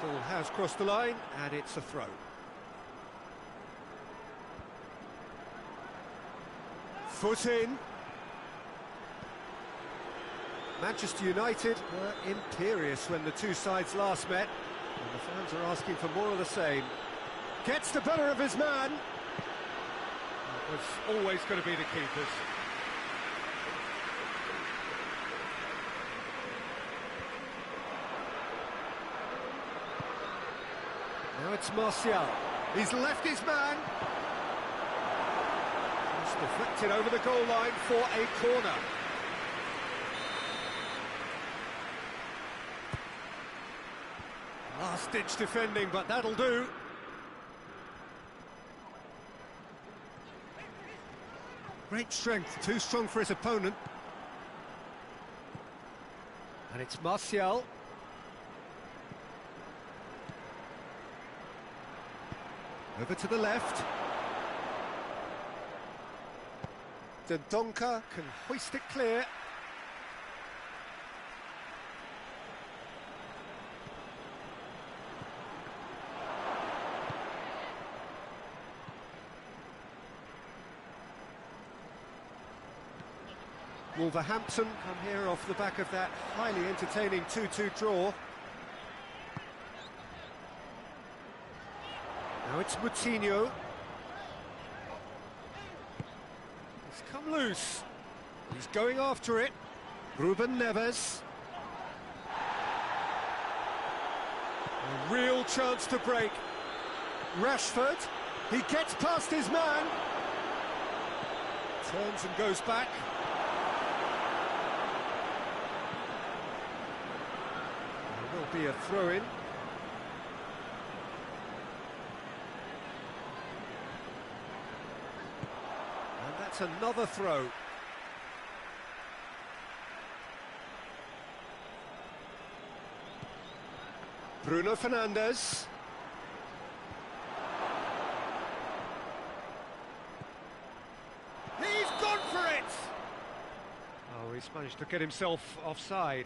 The ball has crossed the line, and it's a throw. Foot in. Manchester United were imperious when the two sides last met, and the fans are asking for more of the same. Gets the better of his man. It was always going to be the keepers. Now it's Martial. He's left his man. It's deflected over the goal line for a corner. Last-ditch defending, but that'll do. Great strength, too strong for his opponent. And it's Martial. Over to the left. Dendoncker can hoist it clear. Wolverhampton come here off the back of that highly entertaining 2-2 draw. Now it's Moutinho. He's come loose. He's going after it. Ruben Neves. A real chance to break. Rashford. He gets past his man. Turns and goes back. There will be a throw-in. And that's another throw. Bruno Fernandes. Just managed to get himself offside.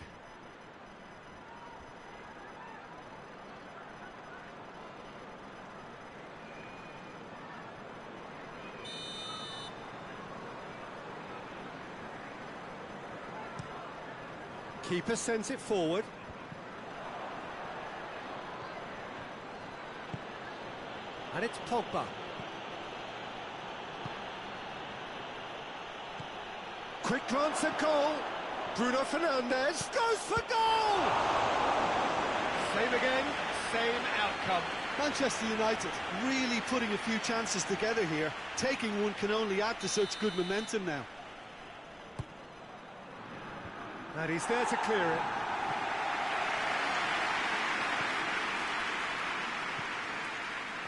Keeper sends it forward. And it's Pogba. Quick glance at goal. Bruno Fernandes goes for goal! Same again, same outcome. Manchester United really putting a few chances together here. Taking one can only add to such good momentum now. And he's there to clear it.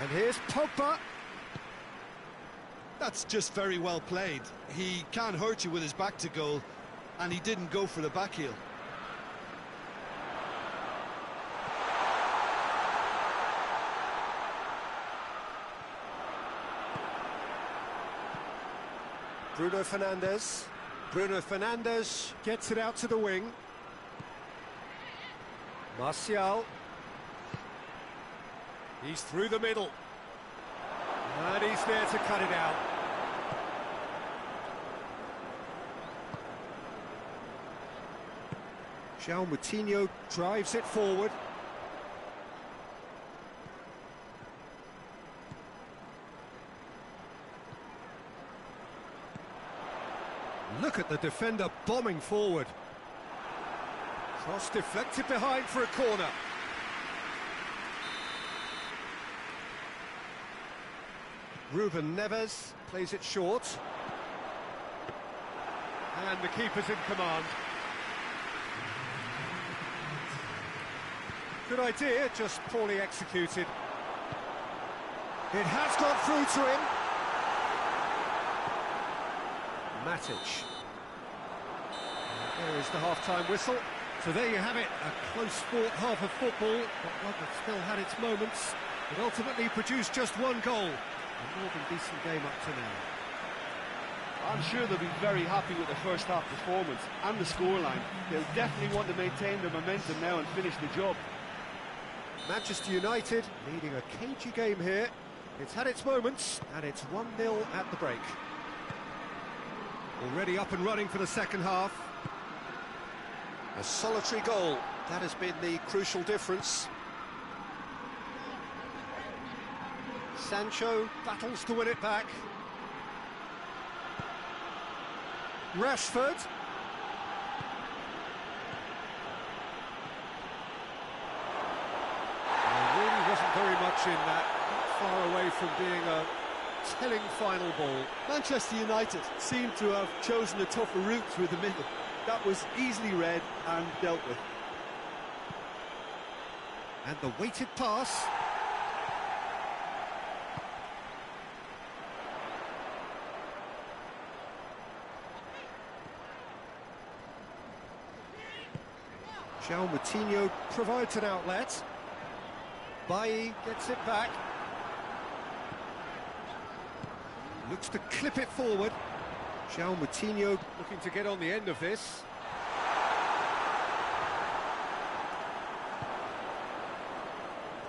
And here's Pogba. That's just very well played. He can't hurt you with his back to goal, and he didn't go for the back heel. Bruno Fernandes. Bruno Fernandes gets it out to the wing. Martial. He's through the middle. And he's there to cut it out. João Moutinho drives it forward. Look at the defender bombing forward. Cross deflected behind for a corner. Ruben Neves plays it short. And the keeper's in command. Good idea, just poorly executed. It has gone through to him. Matic. There is the half-time whistle. So there you have it, a close-fought half of football, but one that still had its moments. It ultimately produced just one goal. A more than decent game up to now. I'm sure they'll be very happy with the first half performance and the scoreline. They'll definitely want to maintain their momentum now and finish the job. Manchester United leading a cagey game here. It's had its moments, and it's 1-0 at the break. Already up and running for the second half. A solitary goal, that has been the crucial difference. Sancho battles to win it back. Rashford. There really wasn't very much in that, not far away from being a telling final ball. Manchester United seem to have chosen a tougher route through the middle. That was easily read and dealt with. And the weighted pass. João Moutinho provides an outlet. Bailly gets it back. Looks to clip it forward. João Moutinho looking to get on the end of this.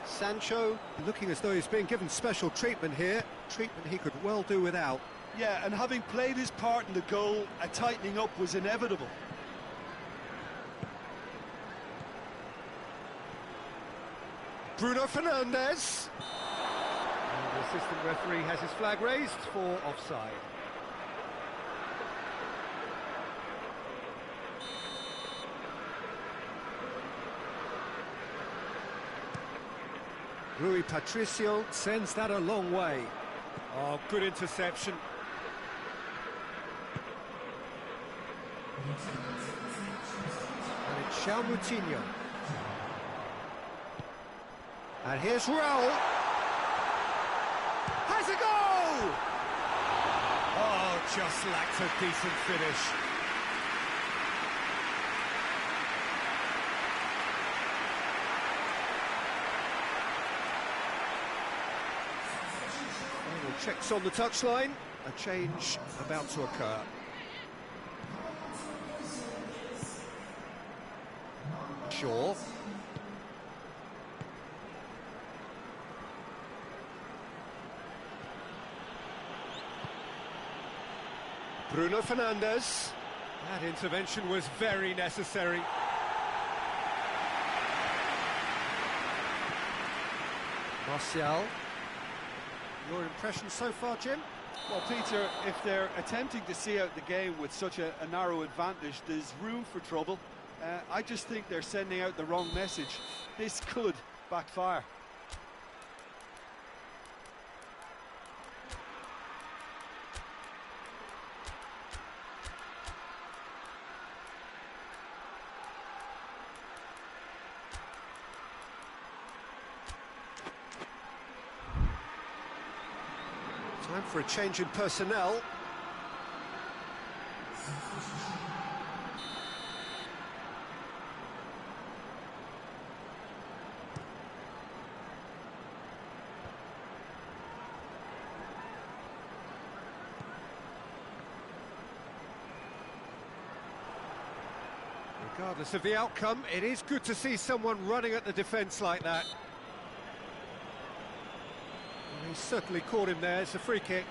Sancho looking as though he's being given special treatment here. Treatment he could well do without. Yeah, and having played his part in the goal, a tightening up was inevitable. Bruno Fernandes. And the assistant referee has his flag raised for offside. Rui Patricio sends that a long way. Oh, good interception. And it's João Moutinho. And here's Raul. Has a goal! Oh, just lacked a decent finish. Final checks on the touchline. A change about to occur. Shaw. Bruno Fernandes. That intervention was very necessary. Martial. Your impression so far, Jim? Well, Peter, if they're attempting to see out the game with such a narrow advantage, there's room for trouble. I just think they're sending out the wrong message. This could backfire. Time for a change in personnel. Regardless of the outcome, it is good to see someone running at the defence like that. He certainly caught him there. It's a free kick.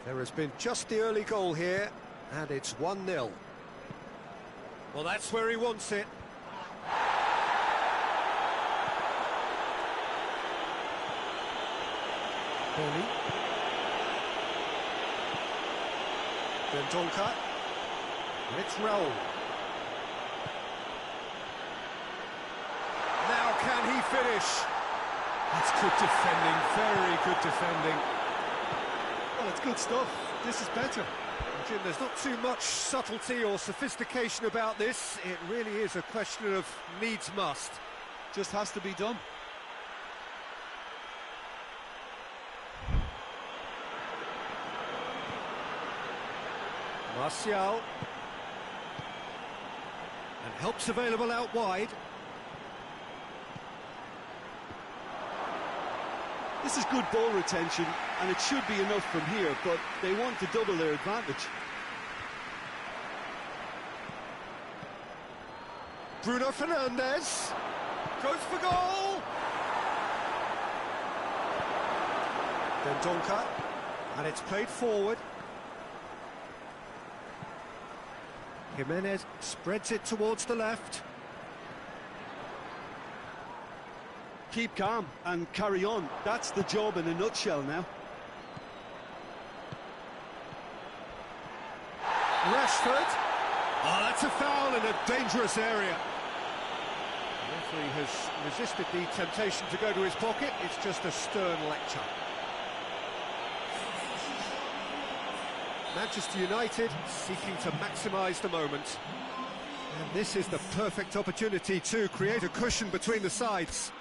There has been just the early goal here, and it's 1-0. Well, that's where he wants it. Bonny. Dendoncker. And it's Raul. Now can he finish? That's good defending, very good defending. Well, it's good stuff. This is better. Jim, there's not too much subtlety or sophistication about this. It really is a question of needs must. Just has to be done. Martial. And help's available out wide. This is good ball retention, and it should be enough from here, but they want to double their advantage. Bruno Fernandes goes for goal. Dendoncker, and it's played forward. Jimenez spreads it towards the left. Keep calm and carry on. That's the job in a nutshell now. Rashford. Oh, that's a foul in a dangerous area. The referee has resisted the temptation to go to his pocket. It's just a stern lecture. Manchester United seeking to maximise the moment. And this is the perfect opportunity to create a cushion between the sides.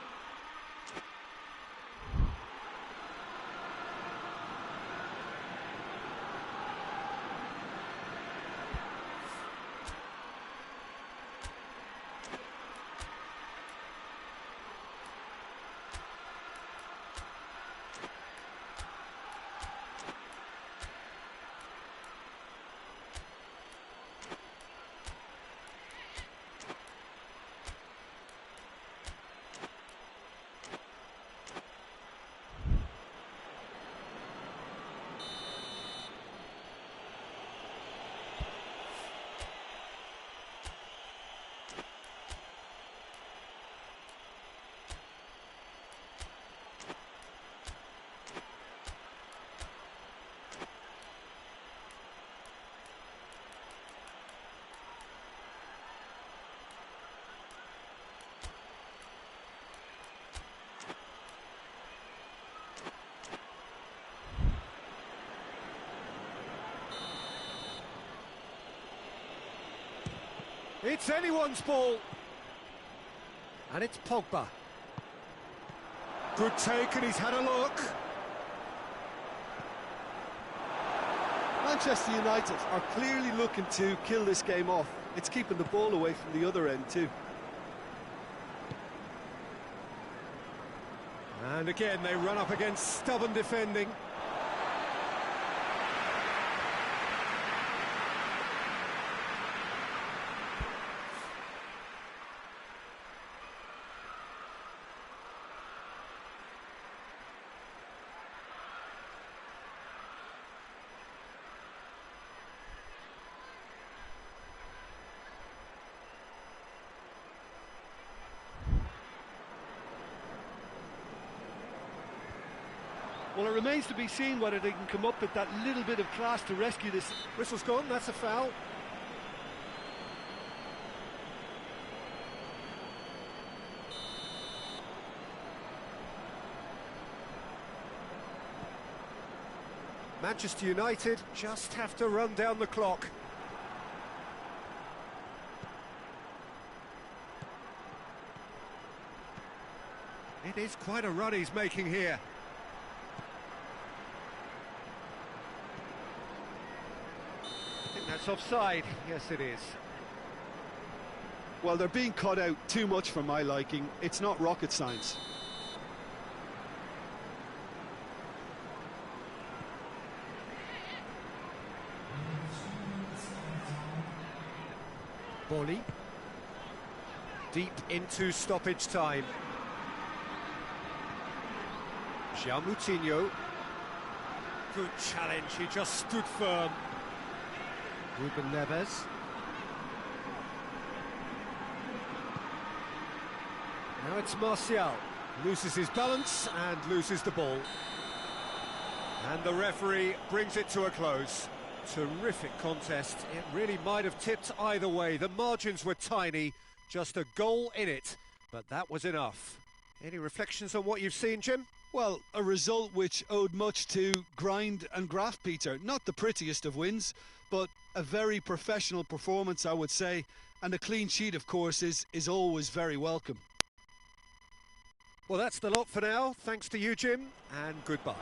It's anyone's ball. And it's Pogba. Good take, and he's had a look. Manchester United are clearly looking to kill this game off. It's keeping the ball away from the other end too. And again, they run up against stubborn defending. Well, it remains to be seen whether they can come up with that little bit of class to rescue this. Whistle's gone, that's a foul. Manchester United just have to run down the clock. It is quite a run he's making here. I think that's offside. Yes, it is. Well, they're being cut out too much for my liking. It's not rocket science. Bolly. Deep into stoppage time. João Moutinho. Good challenge, he just stood firm. Ruben Neves. Now it's Martial. Loses his balance and loses the ball. And the referee brings it to a close. Terrific contest. It really might have tipped either way. The margins were tiny, just a goal in it, but that was enough. Any reflections on what you've seen, Jim? Well, a result which owed much to grind and graft, Peter. Not the prettiest of wins, but a very professional performance, I would say. And a clean sheet, of course, is always very welcome. Well, that's the lot for now. Thanks to you, Jim, and goodbye.